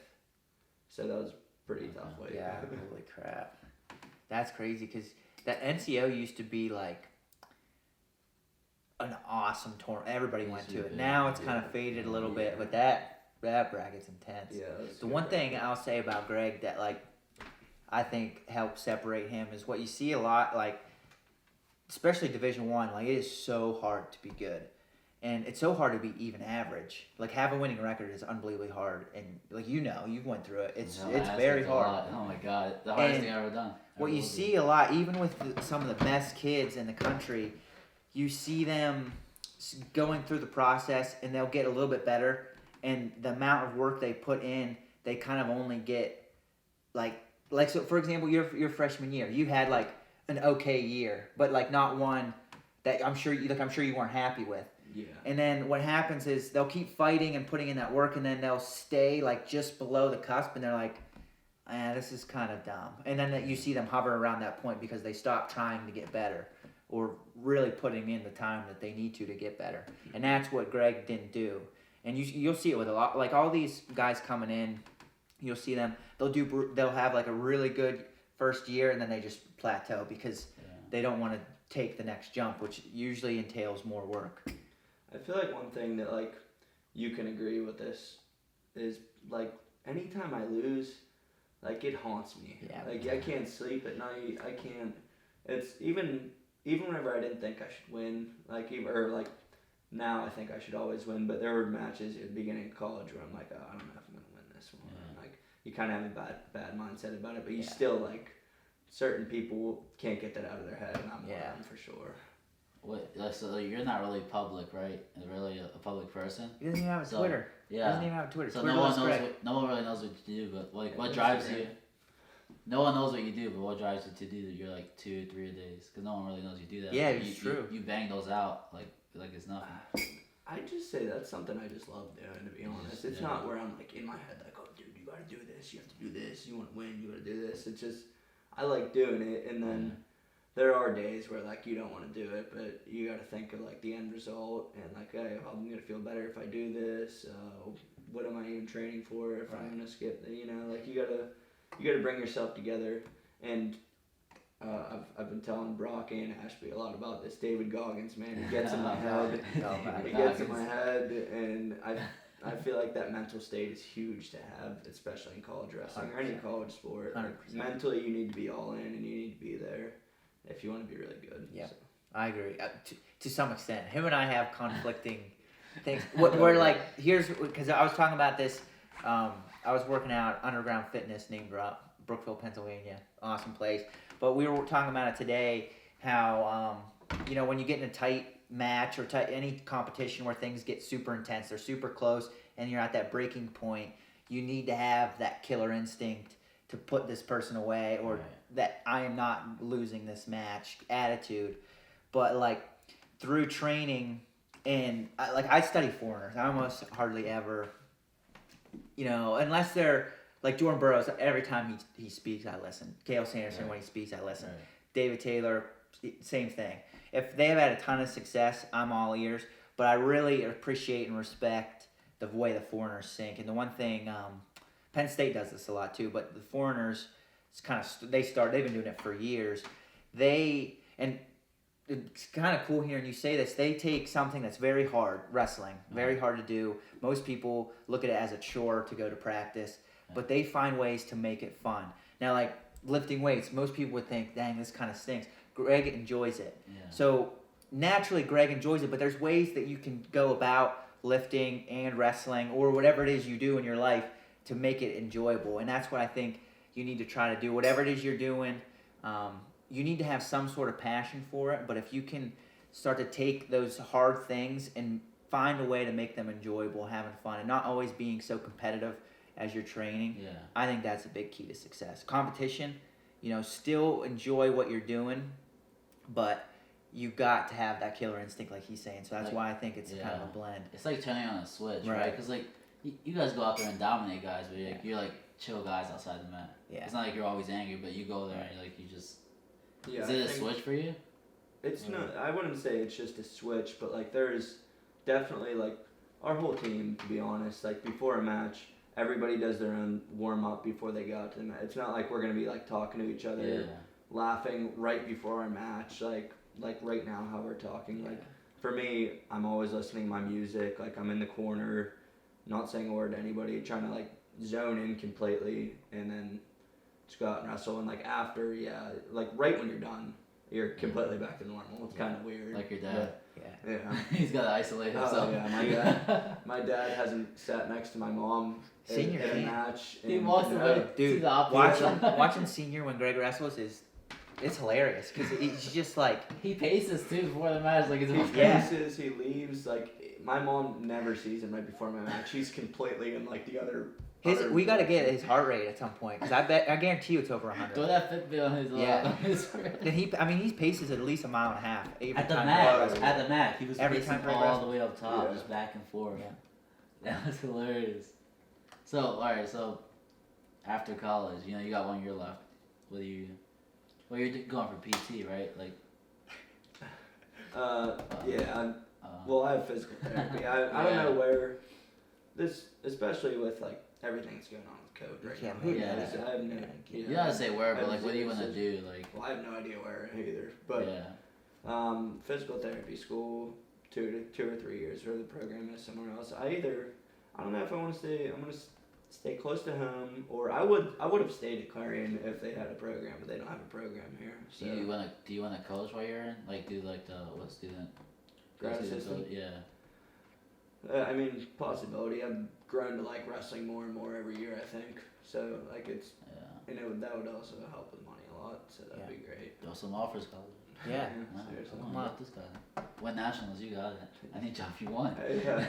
So that was a pretty tough weight. Yeah, holy crap, that's crazy because that NCO used to be like an awesome tournament. Everybody went to it. Now it's kind of faded a little bit, but that bracket's intense. Yeah. That's The good one thing bracket. I'll say about Greg that like I think helps separate him is what you see a lot, like especially Division I. Like it is so hard to be good, and it's so hard to be even average. Like have a winning record is unbelievably hard, and like you went through it. It's very hard. Oh my god, the hardest And thing I've ever done. What you see a lot, even with some of the best kids in the country, you see them going through the process and they'll get a little bit better. And the amount of work they put in, they kind of only get like so. For example, your freshman year, you had like an okay year, but like not one that I'm sure you weren't happy with. Yeah. And then what happens is they'll keep fighting and putting in that work, and then they'll stay like just below the cusp, and they're like, this is kind of dumb. And then you see them hover around that point because they stop trying to get better or really putting in the time that they need to get better. And that's what Greg didn't do. And you'll see it with a lot, like all these guys coming in, you'll see them, they'll have like a really good first year, and then they just plateau because they don't want to take the next jump, which usually entails more work. I feel like one thing that like you can agree with this is like anytime I lose, like it haunts me. Yeah. Like I can't sleep at night. I can't. It's even whenever I didn't think I should win, like now I think I should always win. But there were matches at the beginning of college where I'm like, oh, I don't know if I'm gonna win this one. Yeah. Like you kind of have a bad mindset about it, but you still like certain people can't get that out of their head, and I'm one of them for sure. What? So you're not really public, right? Really a public person. He doesn't even have a Twitter. Yeah. He doesn't even have a Twitter. So Twitter no one knows. Greg. No one really knows what you do, but like, what drives you? No one knows what you do, but what drives you to do that? You're like 2-3 a days, because no one really knows you do that. Yeah, like, it's true. You bang those out like it's nothing. I just say that's something I just love doing, to be honest. It's not where I'm like in my head like, oh dude, you gotta do this, you have to do this, you want to win, you gotta do this. It's just, I like doing it, and then there are days where like you don't want to do it, but you gotta think of like the end result, and like, hey, I'm gonna feel better if I do this. What am I even training for if I'm gonna skip? Like you gotta bring yourself together. And I've been telling Brock and Ashby a lot about this. David Goggins, man, he gets in my head. He gets in my head, and I feel like that mental state is huge to have, especially in college wrestling or any college sport. Like, mentally, you need to be all in, and you need to be there if you want to be really good. Yeah, so. I agree. To some extent, him and I have conflicting things. We're like, here's because I was talking about this. I was working out Underground Fitness, name drop, Brookville, Pennsylvania, awesome place. But we were talking about it today, how when you get in a tight match or any competition where things get super intense, they're super close, and you're at that breaking point, you need to have that killer instinct to put this person away, or that I am not losing this match attitude. But like through training, and I study foreigners, I almost hardly ever, unless they're like Jordan Burroughs, every time he speaks, I listen. Cale Sanderson, when he speaks, I listen. David Taylor, same thing. If they have had a ton of success, I'm all ears. But I really appreciate and respect the way the foreigners sink. And the one thing, Penn State does this a lot too, but the foreigners, they've been doing it for years. And it's kind of cool hearing you say this. They take something that's very hard, wrestling, very hard to do. Most people look at it as a chore to go to practice. But they find ways to make it fun. Now, like lifting weights, most people would think, dang, this kind of stinks. Greg enjoys it. Yeah. So naturally, Greg enjoys it, but there's ways that you can go about lifting and wrestling or whatever it is you do in your life to make it enjoyable. And that's what I think you need to try to do. Whatever it is you're doing, you need to have some sort of passion for it. But if you can start to take those hard things and find a way to make them enjoyable, having fun, and not always being so competitive as you're training, I think that's a big key to success. Competition, still enjoy what you're doing, but you got to have that killer instinct, like he's saying. So that's why I think it's kind of a blend. It's like turning on a switch, right? Because like you guys go out there and dominate guys, but you're like chill guys outside the mat. Yeah. It's not like you're always angry, but you go there and you just. Yeah. Is it a switch for you? It's not. I wouldn't say it's just a switch, but like there's definitely like our whole team, to be honest. Like before a match, everybody does their own warm up before they go out to the match. It's not like we're gonna be like talking to each other, laughing right before our match, like right now how we're talking. Like for me, I'm always listening to my music. Like I'm in the corner, not saying a word to anybody, trying to like zone in completely, and then just go out and wrestle. And like after, like right when you're done, you're completely back to normal. It's kind of weird. Like your dad. Yeah. He's got to isolate himself. Oh yeah, my dad hasn't sat next to my mom in a match. He walks away. Dude, watching Senior when Greg wrestles it's hilarious because he's just like he paces too before the match, like it's he paces, he leaves. Like my mom never sees him right before my match. He's completely in like the other We got to get his heart rate at some point because I guarantee you it's over 100. Throw that Fitbit on his. Yeah. Then he paces at least a mile and a half every at the time. At the Mac, he was Every pacing time all the way up top, Yeah. just back and forth. Yeah. That was hilarious. So all right, so after college, you got 1 year left. You're going for PT, right? Like. Yeah. Well, I have physical therapy. I don't know where this, especially with like everything that's going on with COVID right now. Yeah. I have no. You gotta say where, but like, what do you want to do? Like. Well, I have no idea where either. But physical therapy school, 2 or 3 years, or the program is somewhere else. I don't know if I want to stay. I'm gonna stay close to home, or I would have stayed at Clarion if they had a program, but they don't have a program here. So. Do you want to coach while you're in? Like, do like the student? Grad assistant? Yeah. I mean, possibility. I've grown to like wrestling more and more every year, I think. So, like, it's... Yeah. And that would also help with money a lot, so that'd be great. Throw some offers, college. Yeah. Seriously. Come on, this guy. Win nationals, you got it. Any job you want. Yeah.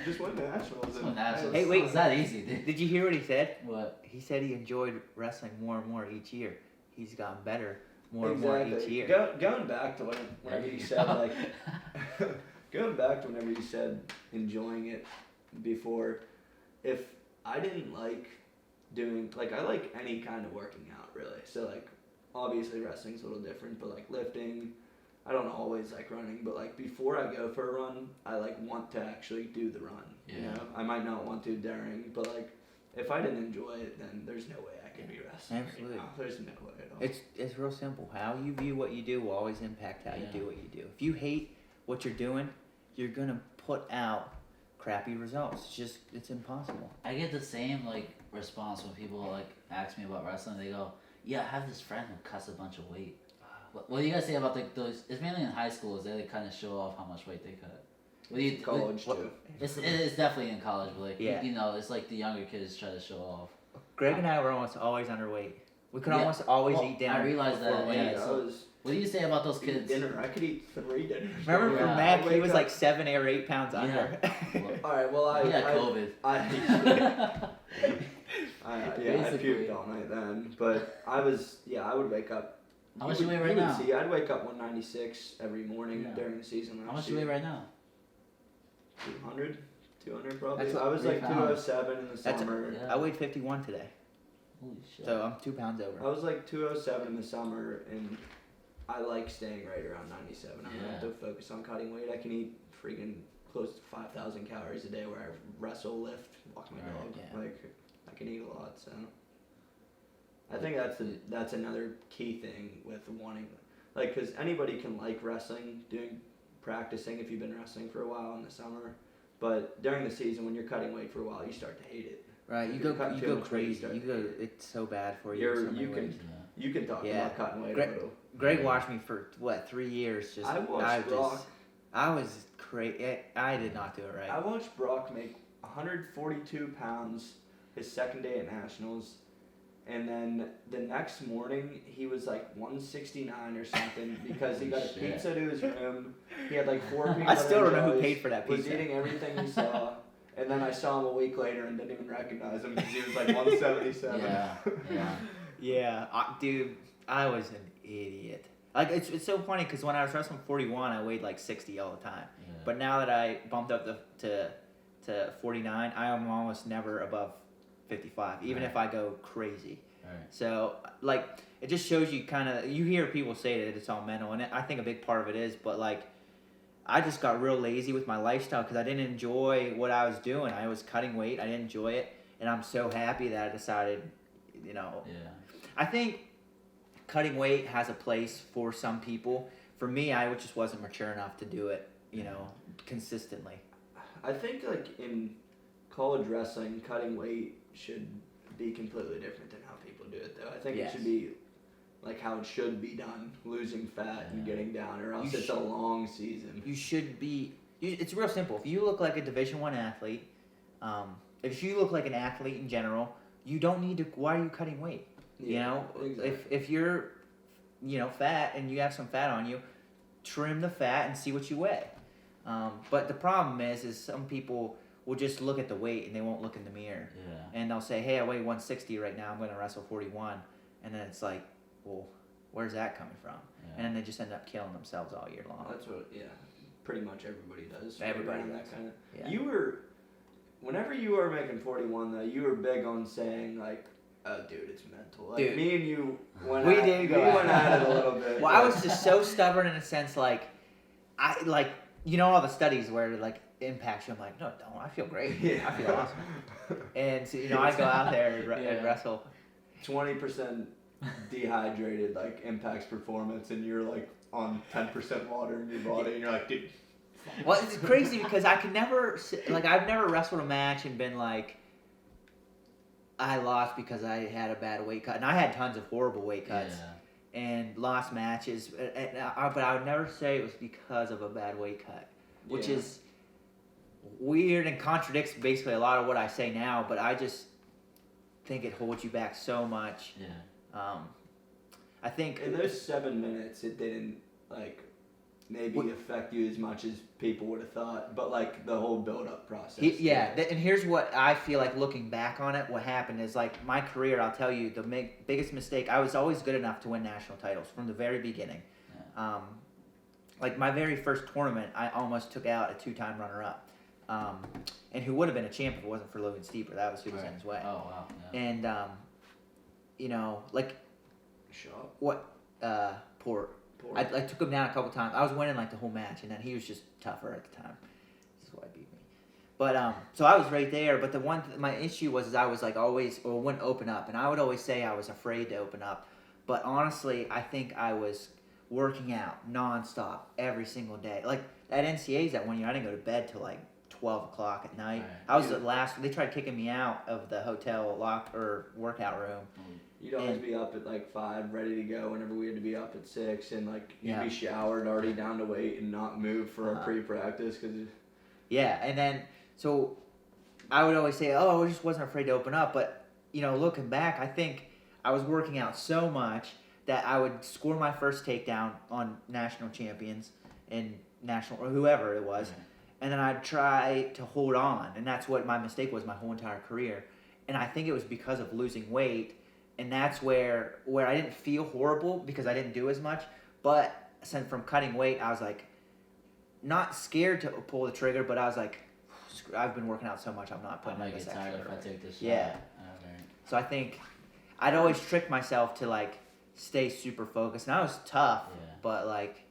Just win the nationals. Just win nationals. Hey, wait. It's that easy, dude. Did you hear what he said? What? He said he enjoyed wrestling more and more each year. He's gotten better more and more each year. Going back to whenever you said, like... Going back to whenever you said enjoying it before, if I didn't like doing, like, I like any kind of working out, really. So, like, obviously wrestling's a little different, but, like, lifting, I don't always like running, but, like, before I go for a run, I, like, want to actually do the run, you know? I might not want to during, but, like, if I didn't enjoy it, then there's no way I could be wrestling. Absolutely. Right now. There's no way at all. It's real simple. How you view what you do will always impact how you do what you do. If you hate what you're doing, you're gonna put out crappy results. It's impossible. I get the same like response when people like ask me about wrestling. They go, "Yeah, I have this friend who cuts a bunch of weight." What do you guys say about like those? It's mainly in high schools. They kind of show off how much weight they cut. What do you college too? It's definitely in college, but like it's like the younger kids try to show off. Greg and I were almost always underweight. We could almost always eat dinner. I realized that. Weight. What do you say about those kids? Dinner. I could eat 3 dinners. Remember for Mac, he was like 7 or 8 pounds under. All right. Well, I got COVID. I puked all night then, but I would wake up. How much you weigh right now? See, I'd wake up 196 every morning during the season. How much you weigh right now? 200 probably. I was like 207 in the summer. I weighed 51 today. Holy shit. So I'm 2 pounds over. I was like 207 in the summer, and I like staying right around 97. I don't have to focus on cutting weight. I can eat freaking close to 5,000 calories a day where I wrestle, lift, walk my dog. Yeah. Like, I can eat a lot, so. I think that's another key thing with wanting, like, because anybody can like wrestling, practicing if you've been wrestling for a while in the summer, but during the season when you're cutting weight for a while, you start to hate it. Right, you go crazy. It's so bad for you. You can talk about cutting weight a little. Greg watched me for 3 years. I watched Brock. I was crazy. I did not do it right. I watched Brock make 142 pounds his second day at nationals, and then the next morning he was like 169 or something because he got a pizza to his room. He had like 4 people. I still don't know who paid for that pizza. Was eating everything he saw. And then I saw him a week later and didn't even recognize him because he was like 177. Dude, I was an idiot. Like it's so funny because when I was wrestling 41, I weighed like 60 all the time. Yeah. But now that I bumped up to 49, I am almost never above 55, even if I go crazy. Right. So like it just shows you you hear people say that it's all mental, and I think a big part of it is, but like. I just got real lazy with my lifestyle because I didn't enjoy what I was doing. I was cutting weight. I didn't enjoy it. And I'm so happy that I decided, I think cutting weight has a place for some people. For me, I just wasn't mature enough to do it, consistently. I think, like, in college wrestling, cutting weight should be completely different than how people do it, though. I think it should be like how it should be done, losing fat and getting down, or else it's a long season. You should be. It's real simple. If you look like a Division I athlete, if you look like an athlete in general, you don't need to. Why are you cutting weight? Exactly. If you're, fat and you have some fat on you, trim the fat and see what you weigh. But the problem is some people will just look at the weight and they won't look in the mirror. Yeah. And they'll say, hey, I weigh 160 right now. I'm going to wrestle 41. And then it's like, well, where's that coming from? Yeah. And then they just end up killing themselves all year long. That's what, yeah, pretty much everybody does. Everybody Around does. that kind of. Yeah. Whenever you were making 41 though, you were big on saying like, "Oh, dude, it's mental." Like Dude. me and you went We at, did go we at went it. at it a little bit. Well, I was just so stubborn in a sense, like, I like, you know, all the studies where it, like, impacts you. I'm like, no, don't. I feel great. Yeah. I feel awesome. And so, you know, I go out there and Yeah. wrestle. 20% dehydrated like impacts performance, and you're like on 10% water in your body, and you're like, dude. Well, it's crazy because I could never, like, I've never wrestled a match and been like, I lost because I had a bad weight cut. And I had tons of horrible weight cuts and lost matches. But I would never say it was because of a bad weight cut, which Yeah. is weird and contradicts basically a lot of what I say now. But I just think it holds you back so much. Yeah. I think In those 7 minutes, it didn't like maybe affect you as much as people would have thought, but like the whole build-up process. And here's what I feel like looking back on it. What happened is like my career. I'll tell you the biggest mistake. I was always good enough to win national titles from the very beginning. Like my very first tournament, I almost took out a 2-time runner-up, and who would have been a champ if it wasn't for Logan Steeper. That was who was in his way. Oh wow. Yeah. And you know, like Shot. what Port. I took him down a couple times. I was winning like the whole match, and then he was just tougher at the time. This is why he beat me. But so I was right there. But my issue was I was like always or wouldn't open up, and I would always say I was afraid to open up. But honestly, I think I was working out nonstop every single day. Like at NCAAs that 1 year, I didn't go to bed till like 12 o'clock at night. Right. I was the last. They tried kicking me out of the hotel workout room. You'd always be up at like 5, ready to go whenever we had to be up at 6, and like you'd Yeah. be showered, already down to weight, and not move for a pre-practice because. Yeah, and then so I would always say, "Oh, I just wasn't afraid to open up." But you know, looking back, I think I was working out so much that I would score my first takedown on national champions and national or whoever it was, and then I'd try to hold on, and that's what my mistake was my whole entire career. And I think it was because of losing weight. And that's where I didn't feel horrible because I didn't do as much. But since from cutting weight, I was like, not scared to pull the trigger, but I was like, I've been working out so much, I'm not I putting might this get tired extra. if I take this shot. Yeah. So I think I'd always trick myself to like stay super focused. And I was tough, Yeah. but like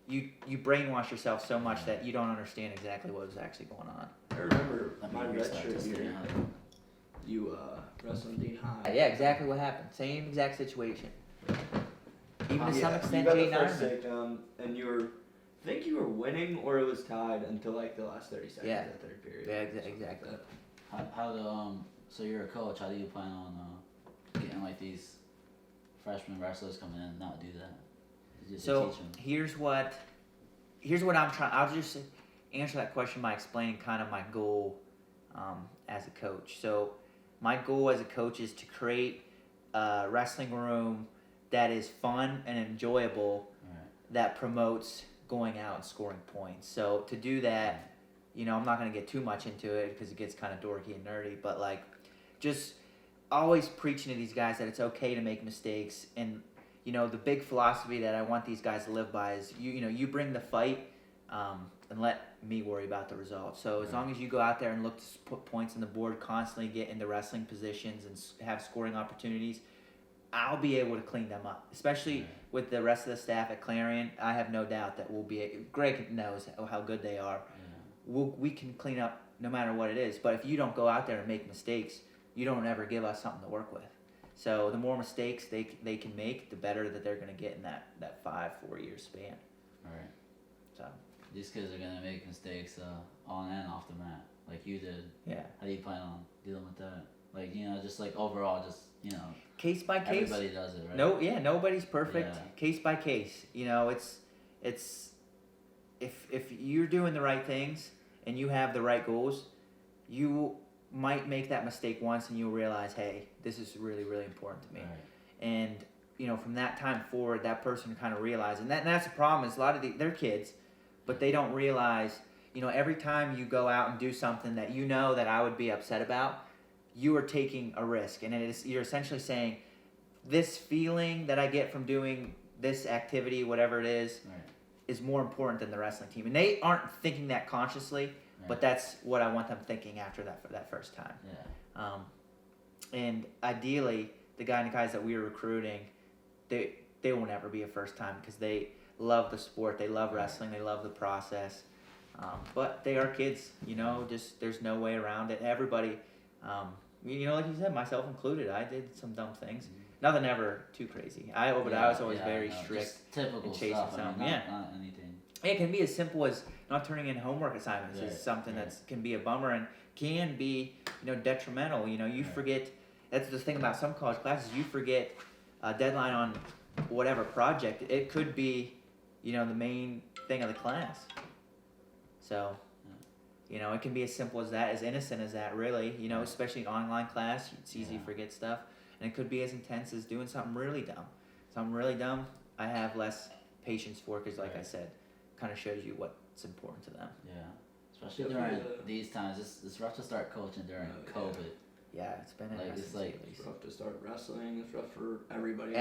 you brainwash yourself so much that you don't understand exactly what was actually going on. I remember Let me my red restart shirt this year. thing. You wrestling Dean High. Yeah, exactly what happened. Same exact situation. Even to some extent, you got Jay the first Nyman. takedown, and I think you were winning, or it was tied until like the last 30 seconds Yeah. of the third period. Yeah, Something exactly. like that. How do so you're a coach? How do you plan on getting like these freshman wrestlers coming in and not do that? Just to So teach them. here's what I'm trying. I'll just answer that question by explaining kind of my goal as a coach. So my goal as a coach is to create a wrestling room that is fun and enjoyable, Right. that promotes going out and scoring points. So to do that, you know, I'm not going to get too much into it because it gets kind of dorky and nerdy, but like just always preaching to these guys that it's okay to make mistakes. And you know, the big philosophy that I want these guys to live by is you bring the fight and let me worry about the results. So as long as you go out there and look to put points on the board, constantly get into wrestling positions and have scoring opportunities, I'll be able to clean them up, especially with the rest of the staff at Clarion. I have no doubt that we'll be. Greg knows how good they are. We can clean up no matter what it is. But if you don't go out there and make mistakes, you don't ever give us something to work with. So the more mistakes they can make, the better that they're going to get in that 5-4 year span. Right. So These kids are gonna make mistakes on and off the mat, like you did. yeah, How do you plan on dealing with that? Like, you know, just like overall, just, you know, case by case. everybody does it, right? Nobody's perfect. Yeah. Case by case. You know, it's if you're doing the right things and you have the right goals, you might make that mistake once and you'll realize, hey, this is really, really important to me. Right. And you know, from that time forward, that person kind of realizes, and that's the problem is a lot of they're kids, but they don't realize. every time you go out and do something that you know that I would be upset about, you are taking a risk, and you're essentially saying, this feeling that I get from doing this activity, whatever it is, Right. is more important than the wrestling team. And they aren't thinking that consciously, but that's what I want them thinking after that first time. Yeah. And ideally, the guys that we are recruiting, they will never be a first time because they love the sport, they love wrestling, they love the process. But they are kids, just there's no way around it. Everybody, like you said, myself included, I did some dumb things. Nothing ever too crazy. I was always very strict. Just typical and chasing stuff. something. Not anything. It can be as simple as not turning in homework assignments. Right, Is something right. that can be a bummer and can be, detrimental. You Right. forget. That's the thing about some college classes. You forget a deadline on whatever project. It could be, the main thing of the class. So, it can be as simple as that, as innocent as that, really. Especially in online class, it's easy to forget stuff. And it could be as intense as doing something really dumb. Something really dumb, I have less patience for because, like I said, kind of shows you what's important to them. Yeah. Especially during these times. It's rough to start coaching during COVID. Yeah, it's been It's like It's rough to start wrestling. It's rough for everybody.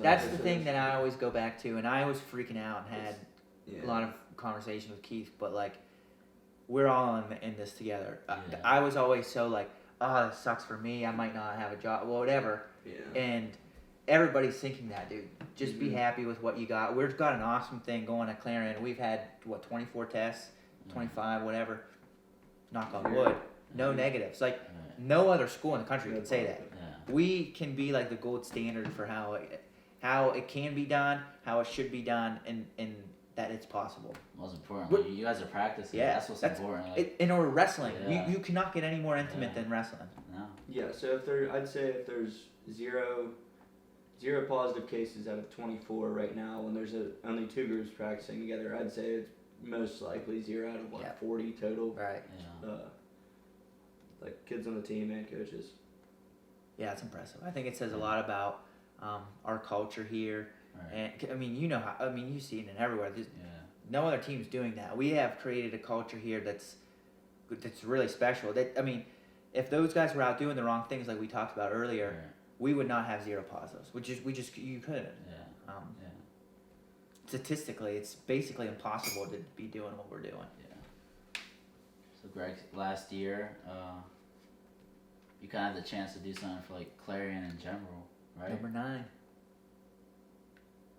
That's the thing that I always go back to, and I was freaking out and had a lot of conversation with Keith, but we're all in this together. Yeah. I was always so oh, this sucks for me. I might not have a job. Well, whatever. Yeah. And everybody's thinking that, dude. Just be happy with what you got. We've got an awesome thing going at Clarion. We've had 24 tests, 25, whatever. Knock on wood. No negatives. No other school in the country can say that. Yeah. We can be the gold standard for how it can be done, how it should be done, and that it's possible. Most important, you guys are practicing. Yeah, that's what's important. In or wrestling, Yeah. you cannot get any more intimate than wrestling. No. Yeah. So I'd say if there's zero positive cases out of 24 right now, when there's only 2 groups practicing together, I'd say it's most likely 0 out of 40 total. Right. Yeah. Kids on the team and coaches. Yeah, it's impressive. I think it says a lot about our culture here. Right. And you see it in everywhere. There's Yeah. no other team's doing that. We have created a culture here that's really special. If those guys were out doing the wrong things like we talked about earlier, Right. we would not have 0 positives. You couldn't. Yeah. Yeah. Statistically, it's basically impossible to be doing what we're doing. Yeah. So Greg, last year, you kind of had the chance to do something for Clarion in general, right? Number 9.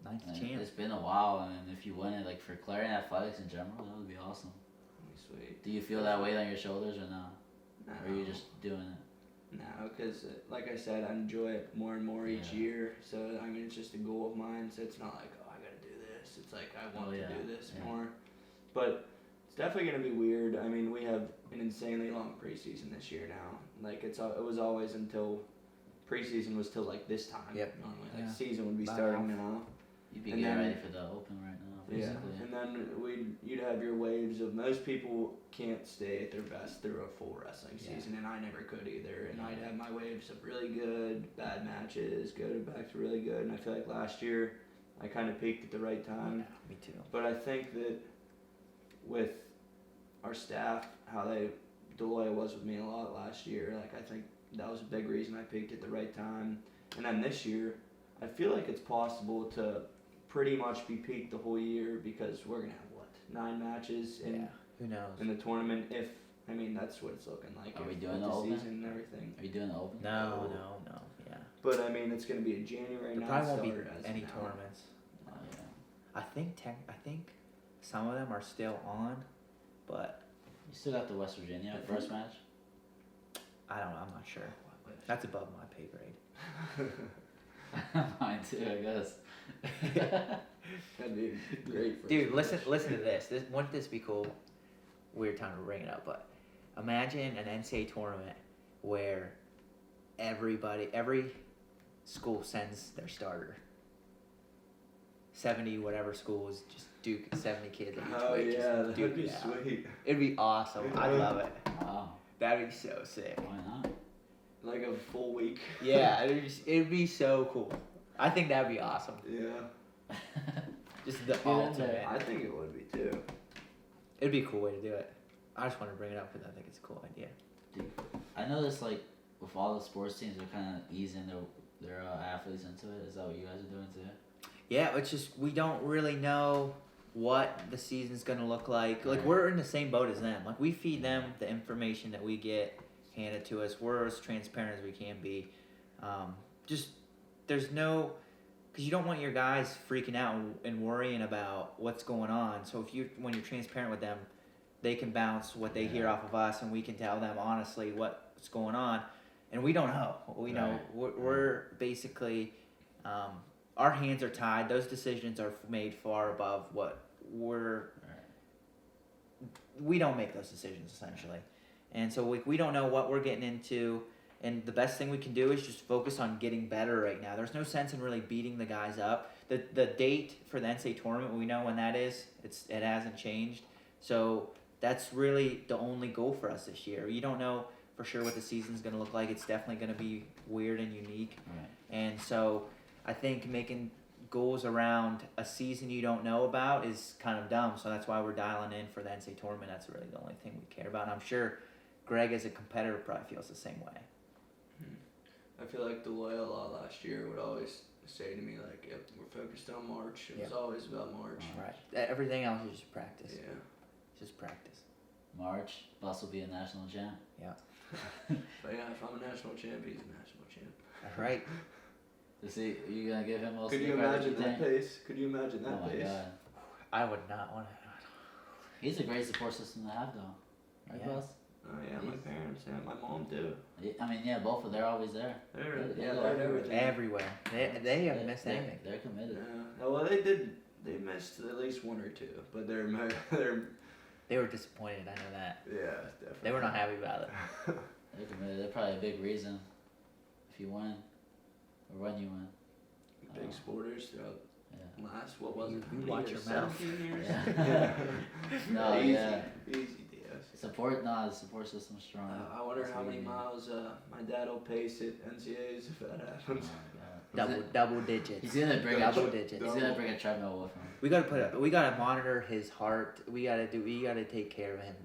9th And champ. it's been a while, and if you win it for Clarion athletics in general, that would be awesome. Sweet. Do you feel that weight on your shoulders or no? No. Or are you just doing it? No, because like I said, I enjoy it more and more each Yeah. year. So it's just a goal of mine. So it's not I gotta do this. It's I want to do this more. But it's definitely gonna be weird. We have an insanely long preseason this year now. It was always until preseason was till this time. Yep. Normally, season would be starting now. You'd be And getting then- ready for the open right now, Yeah, basically. and then you'd have your waves of most people can't stay at their best through a full wrestling season, and I never could either. And I'd have my waves of really good, bad matches, back to really good. And I feel like last year I kind of peaked at the right time. Yeah, me too. But I think that with our staff, how Deloya was with me a lot last year, I think that was a big reason I peaked at the right time. And then this year, I feel like it's possible to pretty much be peaked the whole year because we're gonna have 9 matches in Who knows? the tournament. That's what it's looking like. Are we with doing the the open? season and everything? Are you doing the open? No. Yeah. But it's gonna be in January. There probably won't be non-starter as of any now. tournaments. Oh, yeah. I think some of them are still on, but You still got the West Virginia first match? I don't know. I'm not sure. That's above my pay grade. Mine too, I guess. That'd be great. For Dude, us. listen to this. Wouldn't this be cool? Weird time to bring it up, but imagine an NCAA tournament where every school sends their starter. 70 whatever schools, just Duke 70 kids at each Oh week. yeah, just that'd duke be it out. sweet. It'd be awesome. I'd love it. Wow. That'd be so sick. Why not? Like a full week. Yeah, it'd be so cool. I think that'd be awesome. Yeah. Just the Get in ultimate. there. I think it would be too. It'd be a cool way to do it. I just want to bring it up because I think it's a cool idea. I noticed like with all the sports teams, they're kind of easing their athletes into it. Is that what you guys are doing too? Yeah, it's just we don't really know what the season's gonna look like. Like Right. we're in the same boat as them. Like we feed them the information that we get handed to us. We're as transparent as we can be. Just there's no, because you don't want your guys freaking out and worrying about what's going on. So when you're transparent with them, they can bounce what they hear off of us, and we can tell them honestly what's going on. And we don't know. We know we're basically. Our hands are tied. Those decisions are made far above what we don't make those decisions essentially. And so we don't know what we're getting into. And the best thing we can do is just focus on getting better right now. There's no sense in really beating the guys up. The date for the NCAA tournament, we know when that is. It hasn't changed. So that's really the only goal for us this year. You don't know for sure what the season's going to look like. It's definitely going to be weird and unique. Right. And so I think making goals around a season you don't know about is kind of dumb. So that's why we're dialing in for the NCAA tournament. That's really the only thing we care about. And I'm sure Greg, as a competitor, probably feels the same way. I feel like the Loyola last year would always say to me, like, yep, we're focused on March. It was always about March. Right. Everything else is just practice. Yeah. Just practice. March, Bus will be a national champ. But yeah, if I'm a national champ, he's a national champ. That's right. To see, are you gonna give him most Could of you the credit, imagine you that think? pace? Could you imagine that Oh my pace? god. I would not want to. He's a great support system to have though. Right, Yeah. Bus? Oh yeah, my parents, yeah, my mom too. I mean, yeah, both of they're always there. They're everything. Everywhere. They haven't missed anything. They're committed. Yeah. Well, they missed at least one or two, but they're They were disappointed. I know that. yeah, definitely. They were not happy about it. They're committed. They're probably a big reason if you win or when you win. Big sporters throughout Yeah. last, what was it? You how many watch years? your mouth. 17 years? Yeah. No, Easy, yeah. Easy DS. The support system's strong. I wonder That's how what many we need. miles my dad will pace at NCAAs if that Oh happens. my God. Double digits. He's gonna bring a Double digits. He's gonna bring a treadmill with him. We gotta monitor his heart. We gotta take care of him.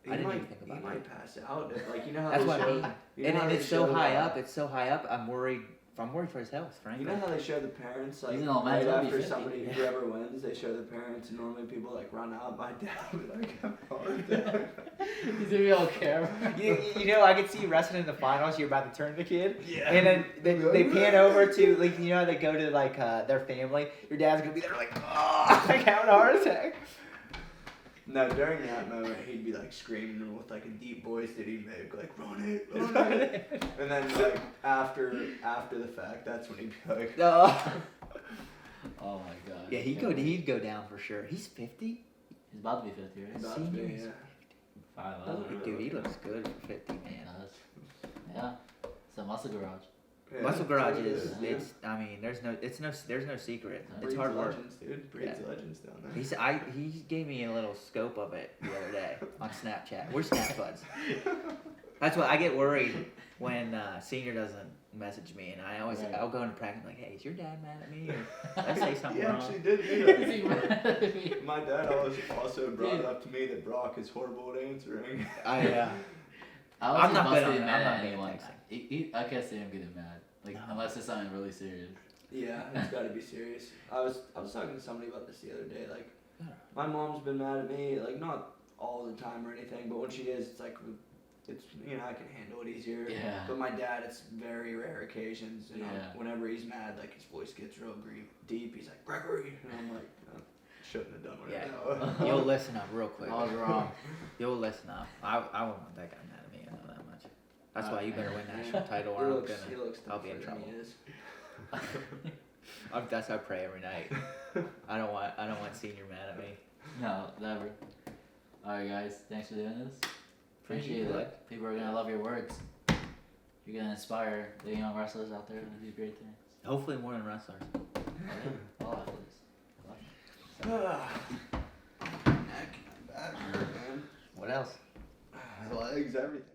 He I didn't might, even think about he that. might pass out. Like, you know how That's they what I show, mean. you know how And they it's so show, high up. It's so high up. I'm worried for his health, You frankly. know how they show the parents, like, He's in all right men's, he'll be after 50. somebody, whoever wins, they show the parents, and normally people, like, run out. My dad would, like, have a heart attack. He's gonna be all careful. You know, I could see you wrestling in the finals. You're about to turn the kid, Yeah. and then they pan over to, like, you know how they go to, like, their family. Your dad's gonna be there like, oh, like having a heart attack. No, during that moment, he'd be, like, screaming with, like, a deep voice that he'd make, like, run it. And then, like, after the fact, that's when he'd be like, No. Oh my god. Yeah, he'd go down for sure. He's 50. He's about to be 50, right? about to be, Seniors. yeah. 5'11". Dude, he looks good for 50, man. Yeah. It's a muscle garage. Yeah, Muscle that's Garage what it is. yeah. It's. I mean, there's no secret. It's Breeds hard work. legends, dude. Breeds legends down there. He gave me a little scope of it the other day on Snapchat. We're Snap buds. That's why I get worried when Senior doesn't message me, and I'll go into practice like, hey, is your dad mad at me? Or did I say something He wrong? actually did do Is that. he mad at me? My dad also brought it up to me that Brock is horrible at answering. I I'm not good on getting that. mad I'm not at good at anyone. texting. I can't see him getting mad. Like, No. unless it's something really serious. Yeah, it's got to be serious. I was talking to somebody about this the other day. Like, my mom's been mad at me. Like, not all the time or anything, but when she is, it's like, it's, you know, I can handle it easier. Yeah. But my dad, it's very rare occasions. You know, Yeah. whenever he's mad, like his voice gets real deep. He's like, Gregory, and I'm like, shouldn't have done what I know. You'll listen up real quick. I was wrong. You'll listen up. I won't want that guy mad at me. I know that much. That's why you better win Yeah. national title, He or looks I'll be in tougher than trouble. he is. That's how I pray every night. I don't want Senior mad at me. No, never. Alright, guys. Thanks for doing this. Appreciate Good. it. People are gonna love your words. You're gonna inspire the young wrestlers out there to do great things. Hopefully more than wrestlers. All athletes. Neck, back, man. What else? Legs, everything.